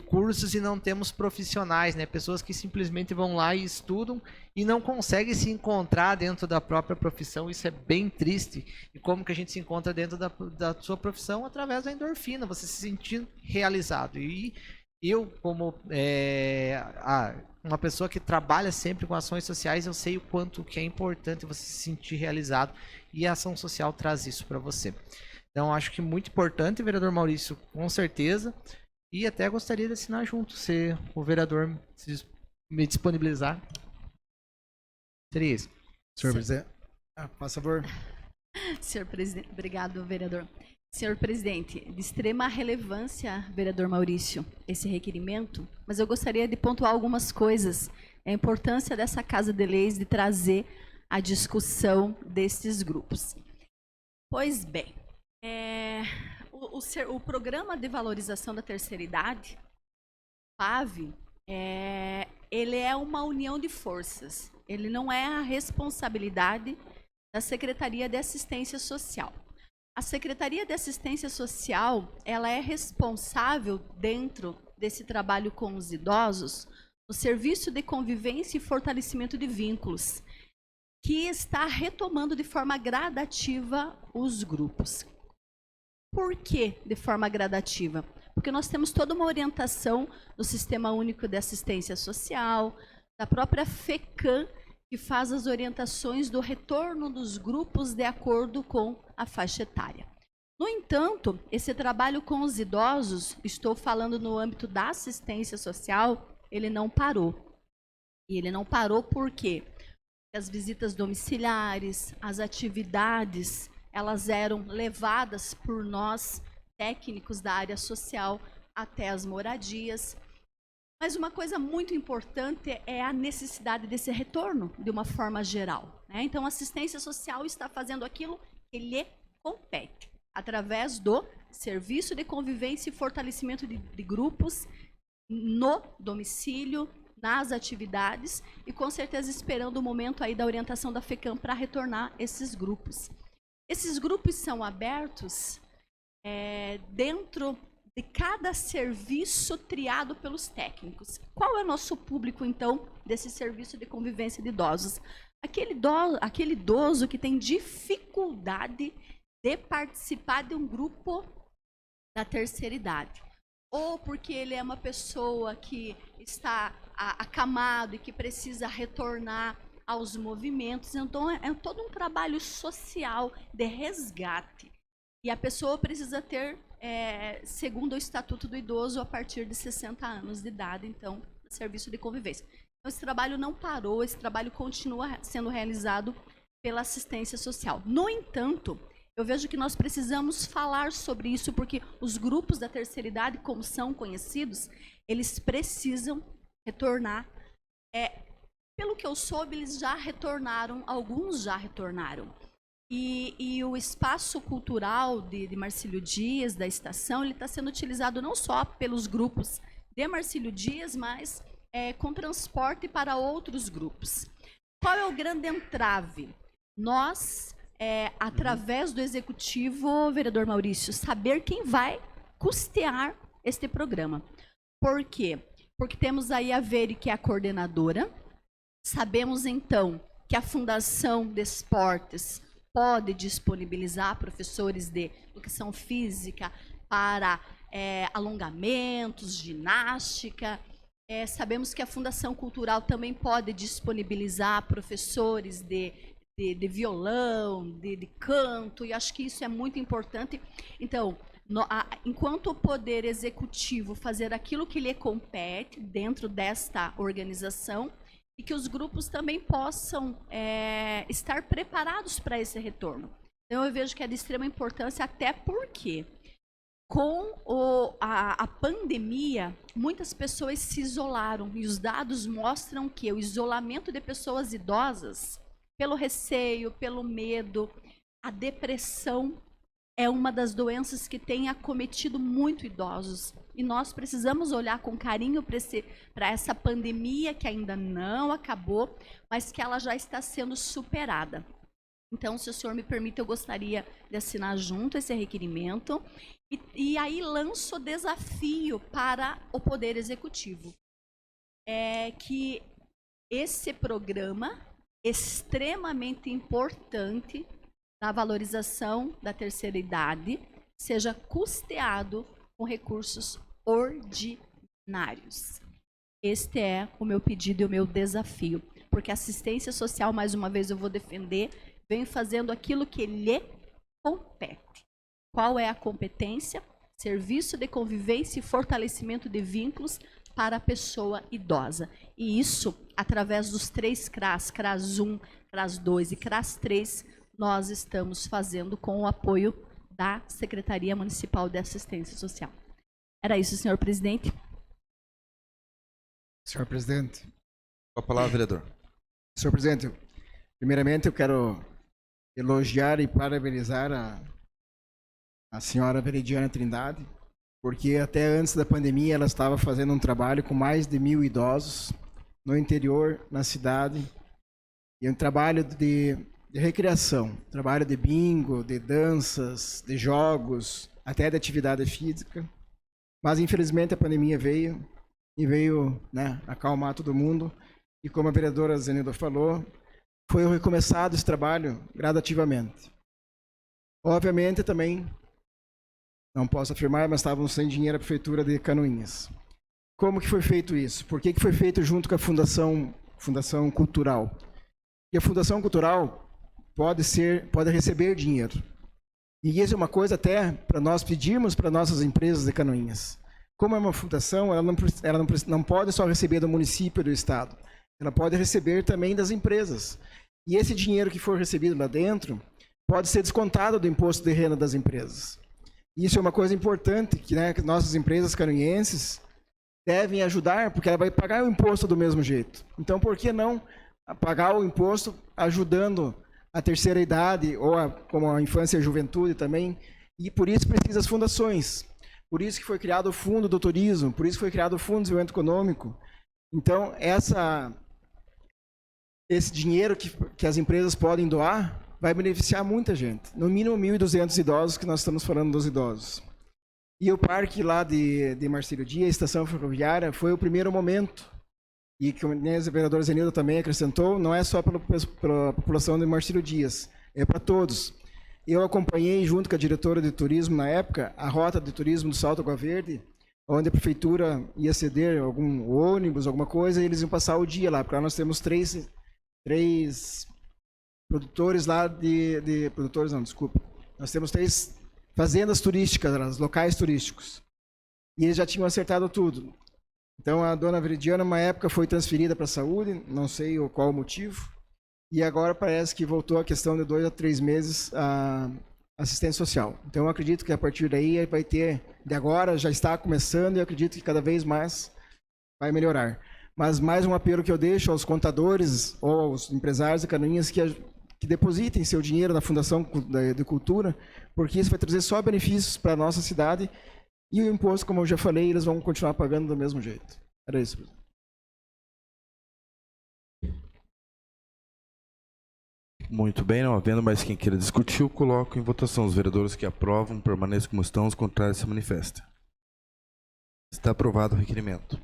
cursos e não temos profissionais, né? Pessoas que simplesmente vão lá e estudam e não conseguem se encontrar dentro da própria profissão. Isso é bem triste. E como que a gente se encontra dentro da sua profissão? Através da endorfina, você se sentir realizado. E eu, como uma pessoa que trabalha sempre com ações sociais, eu sei o quanto que é importante você se sentir realizado, e a ação social traz isso para você. Então, acho que muito importante, vereador Maurício, com certeza. E até gostaria de assinar junto, se o vereador me disponibilizar. Seria isso. Senhor presidente, por favor. Senhor presidente, obrigado, vereador. Senhor presidente, de extrema relevância, vereador Maurício, esse requerimento, mas eu gostaria de pontuar algumas coisas. A importância dessa Casa de Leis de trazer a discussão desses grupos. Pois bem, o Programa de Valorização da Terceira Idade, PAV, ele é uma união de forças. Ele não é a responsabilidade da Secretaria de Assistência Social. A Secretaria de Assistência Social, ela é responsável, dentro desse trabalho com os idosos, no Serviço de Convivência e Fortalecimento de Vínculos, que está retomando de forma gradativa os grupos. Por que de forma gradativa? Porque nós temos toda uma orientação do Sistema Único de Assistência Social, da própria FECAM, que faz as orientações do retorno dos grupos de acordo com a faixa etária. No entanto, esse trabalho com os idosos, estou falando no âmbito da assistência social, ele não parou. E ele não parou por quê? Porque as visitas domiciliares, as atividades, elas eram levadas por nós, técnicos da área social, até as moradias. Mas uma coisa muito importante é a necessidade desse retorno, de uma forma geral, né? Então, a assistência social está fazendo aquilo que lhe compete, através do Serviço de Convivência e Fortalecimento de grupos no domicílio, nas atividades, e com certeza esperando o momento aí da orientação da FECAM para retornar esses grupos. Esses grupos são abertos dentro de cada serviço triado pelos técnicos. Qual é o nosso público, então, desse serviço de convivência de idosos? Aquele idoso que tem dificuldade de participar de um grupo da terceira idade. Ou porque ele é uma pessoa que está acamado e que precisa retornar aos movimentos. Então, é todo um trabalho social de resgate. E a pessoa precisa ter, segundo o Estatuto do Idoso, a partir de 60 anos de idade, então, serviço de convivência. Então, esse trabalho não parou, esse trabalho continua sendo realizado pela assistência social. No entanto, eu vejo que nós precisamos falar sobre isso, porque os grupos da terceira idade, como são conhecidos, eles precisam retornar. Pelo que eu soube, eles já retornaram, alguns já retornaram. E o espaço cultural de Marcílio Dias, da estação, ele está sendo utilizado não só pelos grupos de Marcílio Dias, mas com transporte para outros grupos. Qual é o grande entrave? Nós, através do executivo, vereador Maurício, saber quem vai custear este programa. Por quê? Porque temos aí a Veri, que é a coordenadora. Sabemos, então, que a Fundação de Esportes pode disponibilizar professores de educação física para alongamentos, ginástica. Sabemos que a Fundação Cultural também pode disponibilizar professores de violão, de canto, e acho que isso é muito importante. Então, enquanto o Poder Executivo fazer aquilo que lhe compete dentro desta organização, e que os grupos também possam estar preparados para esse retorno. Então, eu vejo que é de extrema importância, até porque, com a pandemia, muitas pessoas se isolaram, e os dados mostram que o isolamento de pessoas idosas, pelo receio, pelo medo, a depressão é uma das doenças que tem acometido muito idosos. E nós precisamos olhar com carinho para essa pandemia que ainda não acabou, mas que ela já está sendo superada. Então, se o senhor me permite, eu gostaria de assinar junto esse requerimento. E aí lanço o desafio para o Poder Executivo. Que esse programa extremamente importante da valorização da terceira idade seja custeado com recursos ordinários. Este é o meu pedido e o meu desafio, porque a assistência social, mais uma vez eu vou defender, vem fazendo aquilo que lhe compete. Qual é a competência? Serviço de convivência e fortalecimento de vínculos para a pessoa idosa. E isso, através dos 3 CRAS, CRAS 1, CRAS 2 e CRAS 3, nós estamos fazendo com o apoio da Secretaria Municipal de Assistência Social. Era isso, senhor presidente. Senhor presidente. Com a palavra, vereador. Senhor presidente, primeiramente eu quero elogiar e parabenizar a senhora Veridiana Trindade, porque até antes da pandemia ela estava fazendo um trabalho com mais de 1.000 idosos no interior, na cidade, e um trabalho de recreação, trabalho de bingo, de danças, de jogos, até de atividade física. Mas infelizmente a pandemia veio acalmar todo mundo, e como a vereadora Zenilda falou, foi recomeçado esse trabalho gradativamente. Obviamente também, não posso afirmar, mas estávamos sem dinheiro a Prefeitura de Canoinhas. Como que foi feito isso? Por que foi feito junto com a Fundação Cultural? E a Fundação Cultural pode receber dinheiro. E isso é uma coisa até para nós pedirmos para nossas empresas de Canoinhas. Como é uma fundação, ela não pode só receber do município e do estado. Ela pode receber também das empresas. E esse dinheiro que for recebido lá dentro pode ser descontado do imposto de renda das empresas. Isso é uma coisa importante que nossas empresas canoinhenses devem ajudar, porque ela vai pagar o imposto do mesmo jeito. Então, por que não pagar o imposto ajudando a terceira idade, ou como a infância e a juventude também? E por isso precisa as fundações. Por isso que foi criado o Fundo do Turismo, por isso que foi criado o Fundo de Desenvolvimento Econômico. Então, esse dinheiro que as empresas podem doar, vai beneficiar muita gente. No mínimo 1.200 idosos, que nós estamos falando dos idosos. E o parque lá de Marcílio Dias, a estação ferroviária, foi o primeiro momento. E que o vereador Zenildo também acrescentou, não é só para a população de Marcílio Dias, é para todos. Eu acompanhei, junto com a diretora de turismo na época, a rota de turismo do Salto Água Verde, onde a prefeitura ia ceder algum ônibus, alguma coisa, e eles iam passar o dia lá, porque lá nós temos três produtores lá produtores não, desculpa. Nós temos 3 fazendas turísticas, locais turísticos. E eles já tinham acertado tudo. Então a dona Veridiana, uma época, foi transferida para a saúde, não sei qual o motivo, e agora parece que voltou a questão de 2 a 3 meses a assistência social. Então eu acredito que a partir daí vai ter, de agora já está começando, e eu acredito que cada vez mais vai melhorar. Mas mais um apelo que eu deixo aos contadores ou aos empresários de Canoinhas que depositem seu dinheiro na Fundação de Cultura, porque isso vai trazer só benefícios para a nossa cidade, e o imposto, como eu já falei, eles vão continuar pagando do mesmo jeito. Era isso. Muito bem, não havendo mais quem queira discutir, eu coloco em votação. Os vereadores que aprovam permaneçam como estão, os contrários se manifestem. Está aprovado o requerimento.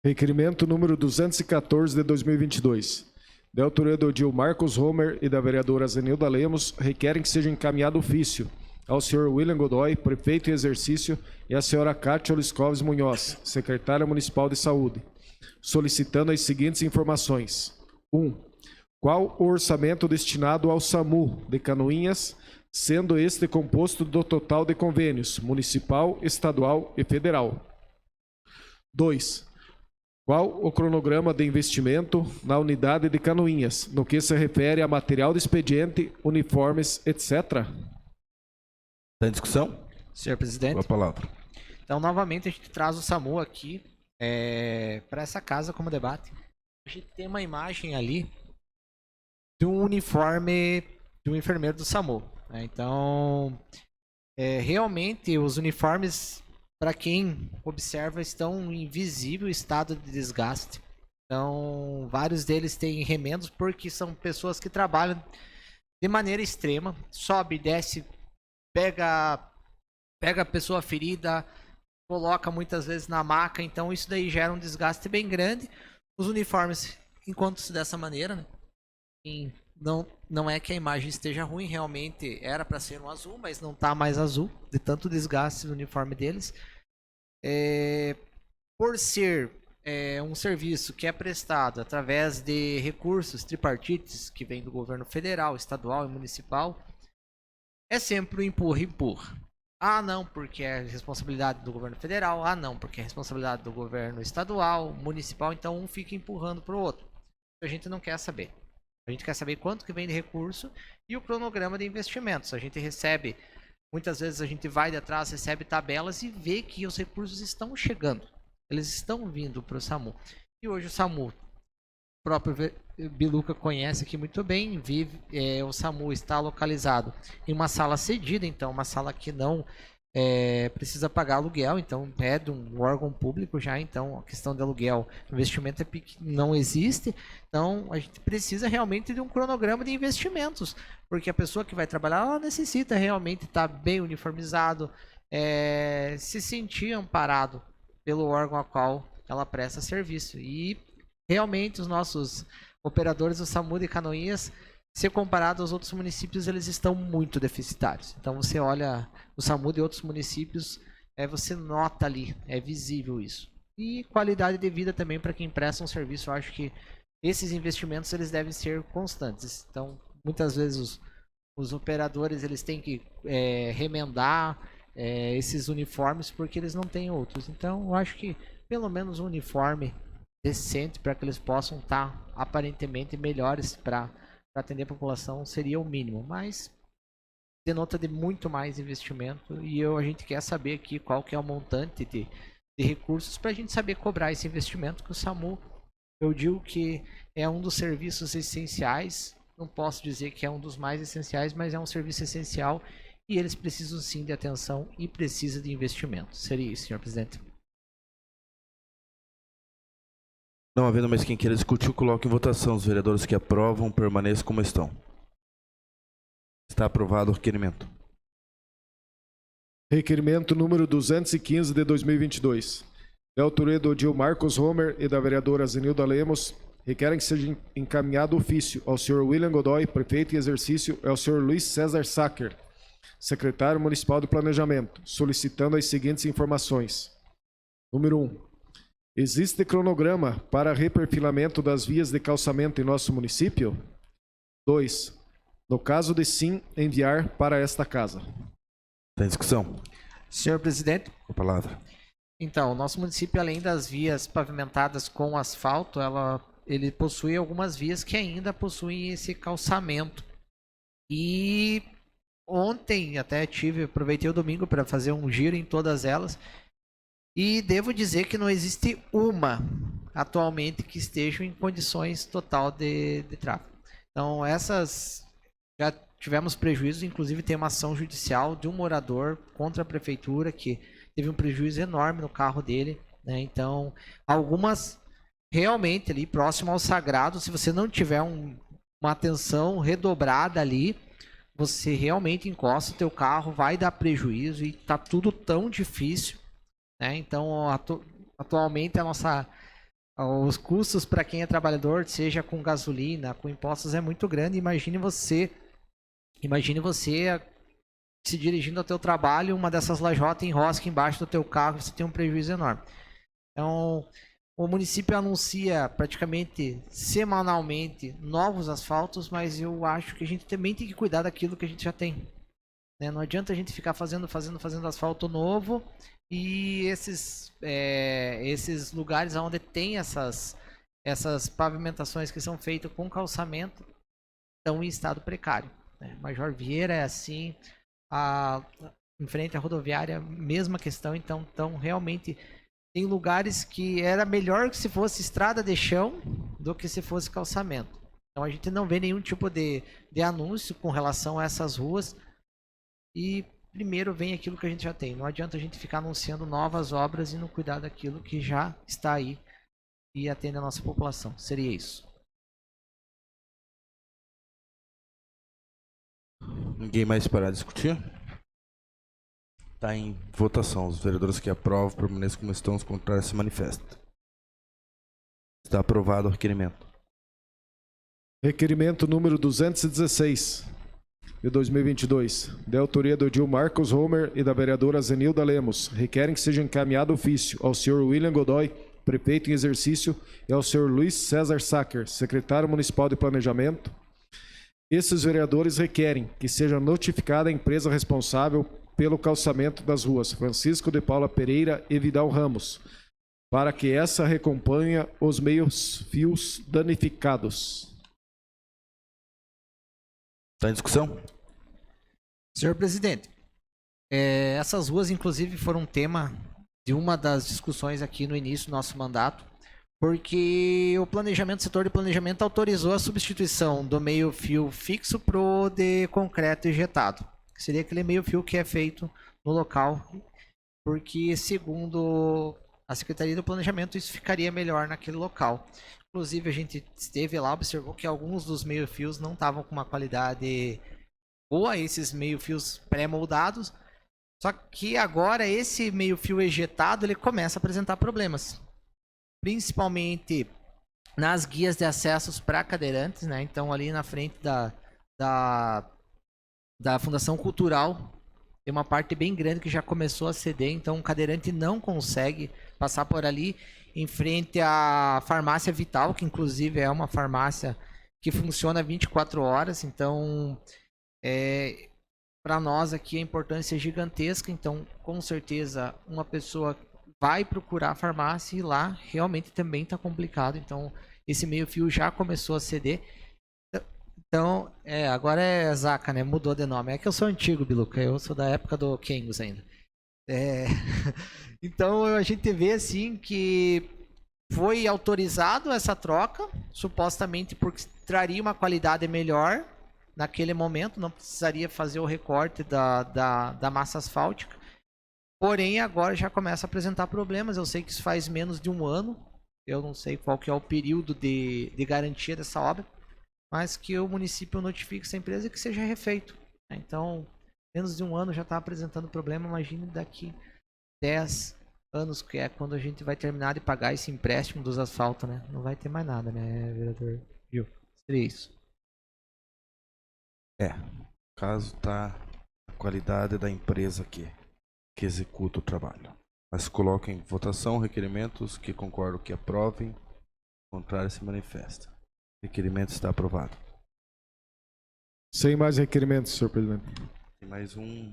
Requerimento número 214 de 2022. Da autoria do Edil Marcos Homer e da vereadora Zenilda Lemos, requerem que seja encaminhado ofício ao senhor William Godoy, prefeito em exercício, e à senhora Cátia Oliscoves Munhoz, secretária municipal de saúde, solicitando as seguintes informações. 1. Qual o orçamento destinado ao SAMU de Canoinhas, sendo este composto do total de convênios municipal, estadual e federal? 2. Qual o cronograma de investimento na unidade de Canoinhas, no que se refere a material de expediente, uniformes, etc.? Está em discussão? Senhor presidente. Com a palavra. Então, novamente, a gente traz o SAMU aqui para essa casa como debate. A gente tem uma imagem ali de um uniforme de um enfermeiro do SAMU. Né? Então, realmente, os uniformes, para quem observa, estão em visível estado de desgaste. Então, vários deles têm remendos porque são pessoas que trabalham de maneira extrema, sobe, desce, pega a pessoa ferida, coloca muitas vezes na maca, então isso daí gera um desgaste bem grande. Os uniformes, enquanto-se dessa maneira, né? E não é que a imagem esteja ruim, realmente era para ser um azul, mas não está mais azul, de tanto desgaste do uniforme deles. Por ser um serviço que é prestado através de recursos tripartites que vem do governo federal, estadual e municipal, é sempre o empurra. Ah, não, porque é responsabilidade do governo federal. Ah, não, porque é responsabilidade do governo estadual, municipal. Então um fica empurrando para o outro. A gente não quer saber. A gente quer saber quanto que vem de recurso e o cronograma de investimentos. A gente recebe, muitas vezes a gente vai de atrás, recebe tabelas e vê que os recursos estão chegando. Eles estão vindo para o SAMU. E hoje o SAMU, o próprio Biluca conhece aqui muito bem, o SAMU está localizado em uma sala cedida, então uma sala que não precisa pagar aluguel, então é de um órgão público já, então a questão de aluguel, investimento não existe, então a gente precisa realmente de um cronograma de investimentos, porque a pessoa que vai trabalhar, ela necessita realmente estar bem uniformizado, se sentir amparado pelo órgão a qual ela presta serviço, e realmente os nossos operadores do SAMU de Canoinhas, se comparado aos outros municípios, eles estão muito deficitários. Então você olha o SAMU de outros municípios, você nota ali, é visível isso. E qualidade de vida também para quem presta um serviço. Eu acho que esses investimentos eles devem ser constantes. Então, muitas vezes os operadores eles têm que remendar esses uniformes porque eles não têm outros. Então, eu acho que pelo menos um uniforme decente para que eles possam estar aparentemente melhores para atender a população seria o mínimo, mas denota de muito mais investimento e a gente quer saber aqui qual que é o montante de recursos para a gente saber cobrar esse investimento, que o SAMU, eu digo que é um dos serviços essenciais, não posso dizer que é um dos mais essenciais, mas é um serviço essencial e eles precisam sim de atenção e precisa de investimento. Seria isso, senhor presidente. Não havendo mais quem queira discutir, eu coloco em votação. Os vereadores que aprovam permaneçam como estão. Está aprovado o requerimento. Requerimento número 215 de 2022. Da autoria do Dil Marcos Homer e da vereadora Zenilda Lemos, requerem que seja encaminhado ofício ao senhor William Godoy, prefeito em exercício, e ao senhor Luiz César Sacker, secretário municipal de planejamento, solicitando as seguintes informações. Número 1. Existe cronograma para reperfilamento das vias de calçamento em nosso município? 2. No caso de sim, enviar para esta casa. Está em discussão. Senhor presidente, Com a palavra. então, o nosso município, além das vias pavimentadas com asfalto, ele possui algumas vias que ainda possuem esse calçamento. E ontem até aproveitei o domingo para fazer um giro em todas elas. E devo dizer que não existe uma atualmente que esteja em condições total de tráfego. Então, essas já tivemos prejuízos, inclusive tem uma ação judicial de um morador contra a prefeitura que teve um prejuízo enorme no carro dele, né? Então, algumas realmente ali próximo ao sagrado, se você não tiver uma atenção redobrada ali, você realmente encosta o teu carro, vai dar prejuízo e tá tudo tão difícil, né? Então, atualmente os custos para quem é trabalhador, seja com gasolina, com impostos, é muito grande. Imagine você se dirigindo ao teu trabalho, uma dessas lajotas enrosca embaixo do teu carro, você tem um prejuízo enorme. Então, o município anuncia praticamente semanalmente novos asfaltos, mas eu acho que a gente também tem que cuidar daquilo que a gente já tem, né? Não adianta a gente ficar fazendo asfalto novo e esses lugares onde tem essas pavimentações que são feitas com calçamento estão em estado precário, né? Major Vieira é assim, em frente à rodoviária, mesma questão. Então realmente tem lugares que era melhor que se fosse estrada de chão do que se fosse calçamento. Então a gente não vê nenhum tipo de anúncio com relação a essas ruas. E primeiro vem aquilo que a gente já tem. Não adianta a gente ficar anunciando novas obras e não cuidar daquilo que já está aí e atende a nossa população. Seria isso. Ninguém mais para discutir? Está em votação. Os vereadores que aprovam permaneçam como estão, os contrários se manifestam. Está aprovado o requerimento. Requerimento número 216 de 2022. Da autoria do Dil Marcos Homer e da vereadora Zenilda Lemos, requerem que seja encaminhado ofício ao senhor William Godoy, prefeito em exercício, e ao senhor Luiz César Sacker, secretário municipal de planejamento. Esses vereadores requerem que seja notificada a empresa responsável pelo calçamento das ruas Francisco de Paula Pereira e Vidal Ramos, para que essa recomponha os meios-fios danificados. Está em discussão? Senhor presidente, essas ruas inclusive foram tema de uma das discussões aqui no início do nosso mandato, porque o setor de planejamento autorizou a substituição do meio-fio fixo pro de concreto injetado, que seria aquele meio-fio que é feito no local, porque segundo a Secretaria do Planejamento isso ficaria melhor naquele local. Inclusive a gente esteve lá, observou que alguns dos meio-fios não estavam com uma qualidade boa, esses meio-fios pré-moldados, só que agora esse meio-fio ejetado ele começa a apresentar problemas, principalmente nas guias de acessos para cadeirantes, né? Então ali na frente da Fundação Cultural tem uma parte bem grande que já começou a ceder, então o cadeirante não consegue passar por ali. Em frente à farmácia Vital, que inclusive é uma farmácia que funciona 24 horas, então para nós aqui a importância é gigantesca. Então com certeza uma pessoa vai procurar a farmácia e lá realmente também está complicado. Então esse meio fio já começou a ceder. Então agora é Zaca, né? Mudou de nome. É que eu sou antigo, Biluca, eu sou da época do Kengos ainda. Então a gente vê assim que foi autorizado essa troca, supostamente porque traria uma qualidade melhor naquele momento, não precisaria fazer o recorte da massa asfáltica. Porém agora já começa a apresentar problemas. Eu sei que isso faz menos de um ano, eu não sei qual que é o período de garantia dessa obra, mas que o município notifique essa empresa que seja refeito. Então, menos de um ano já está apresentando problema. Imagine daqui 10 anos, que é quando a gente vai terminar de pagar esse empréstimo dos asfaltos, né? Não vai ter mais nada, né, vereador Gil? Seria isso. No caso tá a qualidade da empresa que executa o trabalho. Mas coloquem em votação requerimentos que concordam que aprovem, contrário se manifesta. O requerimento está aprovado. Sem mais requerimentos, senhor presidente. Tem mais um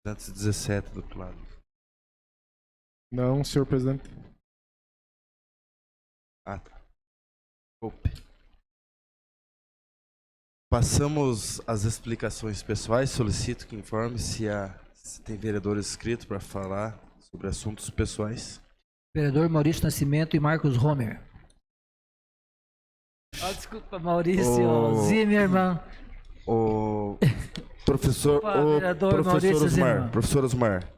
217 do outro lado. Não, senhor presidente. Ah, tá. Opa. Passamos às explicações pessoais. Solicito que informe se tem vereadores inscritos para falar sobre assuntos pessoais. Vereador Maurício Nascimento e Marcos Homer. Desculpa, Maurício Zimmermann. O professor, Vereador Maurício Zimmermann. Professor Osmar,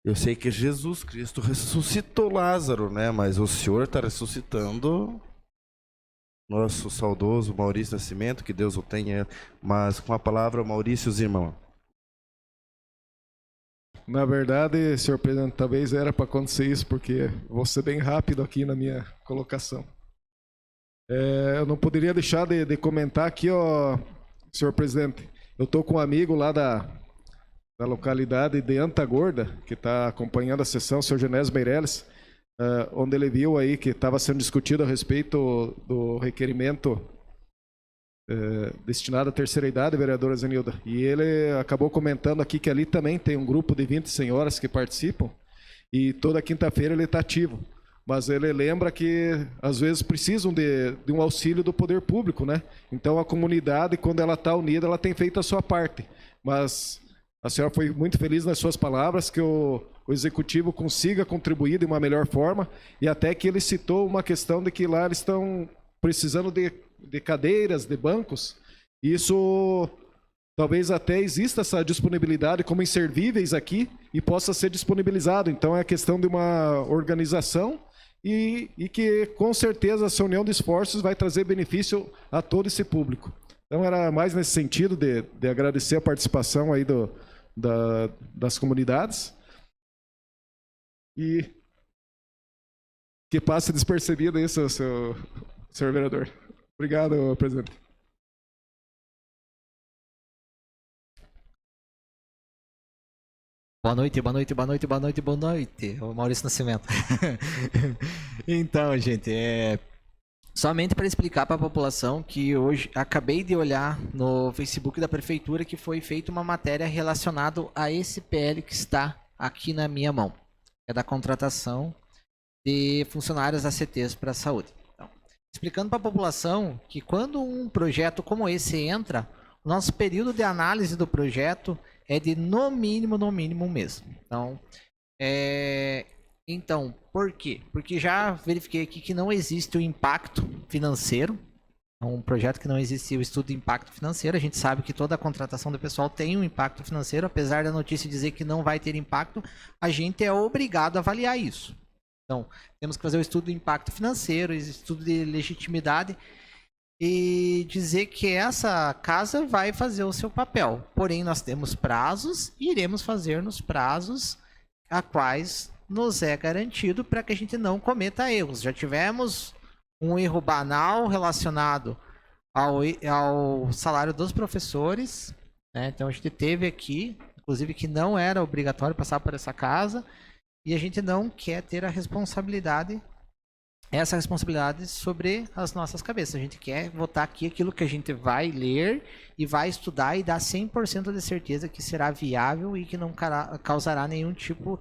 eu sei que Jesus Cristo ressuscitou Lázaro, né? Mas o senhor está ressuscitando nosso saudoso Maurício Nascimento, que Deus o tenha. Mas com a palavra, Maurício Zimmermann. Na verdade, senhor presidente, talvez era para acontecer isso, porque vou ser bem rápido aqui na minha colocação. Eu não poderia deixar de comentar aqui, ó, senhor presidente. Eu estou com um amigo lá da localidade de Antagorda, que está acompanhando a sessão, o senhor Genésio Meirelles, onde ele viu aí que estava sendo discutido a respeito do requerimento destinado à terceira idade, vereadora Zenilda. E ele acabou comentando aqui que ali também tem um grupo de 20 senhoras que participam, e toda quinta-feira ele está ativo. Mas ele lembra que, às vezes, precisam de um auxílio do poder público, né? Então, a comunidade, quando ela está unida, ela tem feito a sua parte. Mas a senhora foi muito feliz nas suas palavras, que o executivo consiga contribuir de uma melhor forma, e até que ele citou uma questão de que lá eles estão precisando de cadeiras, de bancos. Isso, talvez até exista essa disponibilidade como inservíveis aqui e possa ser disponibilizado. Então, é a questão de uma organização e que, com certeza, essa união de esforços vai trazer benefício a todo esse público. Então, era mais nesse sentido de agradecer a participação aí das comunidades e que passe despercebido isso, senhor vereador. Obrigado, presidente. Boa noite, boa noite, boa noite, boa noite, boa noite. O Maurício Nascimento. Então, gente, somente para explicar para a população que hoje acabei de olhar no Facebook da prefeitura que foi feita uma matéria relacionada a esse PL que está aqui na minha mão. É da contratação de funcionários ACTs para a saúde. Então, explicando para a população que quando um projeto como esse entra, o nosso período de análise do projeto é de no mínimo um mês. Então, por quê? Porque já verifiquei aqui que não existe o impacto financeiro. É um projeto que não existe o estudo de impacto financeiro. A gente sabe que toda a contratação do pessoal tem um impacto financeiro. Apesar da notícia dizer que não vai ter impacto, a gente é obrigado a avaliar isso. Então, temos que fazer o estudo de impacto financeiro, estudo de legitimidade e dizer que essa casa vai fazer o seu papel. Porém, nós temos prazos e iremos fazer nos prazos a quais nos é garantido para que a gente não cometa erros. Já tivemos um erro banal relacionado ao salário dos professores, né? Então, a gente teve aqui, inclusive, que não era obrigatório passar por essa casa e a gente não quer ter essa responsabilidade sobre as nossas cabeças. A gente quer votar aqui aquilo que a gente vai ler e vai estudar e dar 100% de certeza que será viável e que não causará nenhum tipo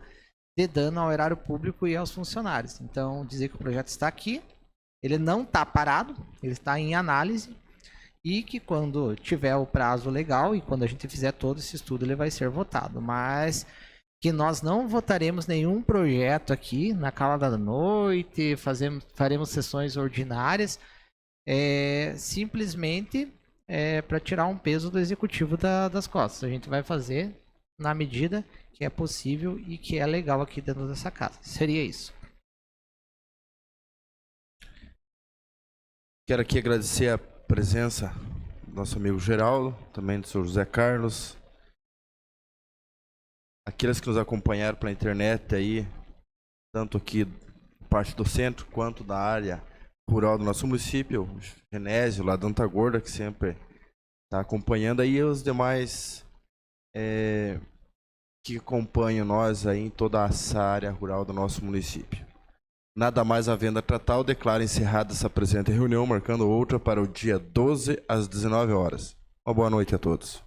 de dano ao erário público e aos funcionários. Então, dizer que o projeto está aqui, ele não está parado, ele está em análise e que quando tiver o prazo legal e quando a gente fizer todo esse estudo, ele vai ser votado. Mas que nós não votaremos nenhum projeto aqui na calada da noite, faremos sessões ordinárias, simplesmente para tirar um peso do executivo das costas. A gente vai fazer na medida que é possível e que é legal aqui dentro dessa casa. Seria isso. Quero aqui agradecer a presença nosso amigo Geraldo, também do senhor José Carlos. Aqueles que nos acompanharam pela internet aí, tanto aqui parte do centro quanto da área rural do nosso município, o Genésio lá da Antagorda, que sempre está acompanhando aí, e os demais que acompanham nós aí em toda essa área rural do nosso município. Nada mais havendo a tratar, eu declaro encerrada essa presente reunião, marcando outra para o dia 12 às 19 horas. Uma boa noite a todos.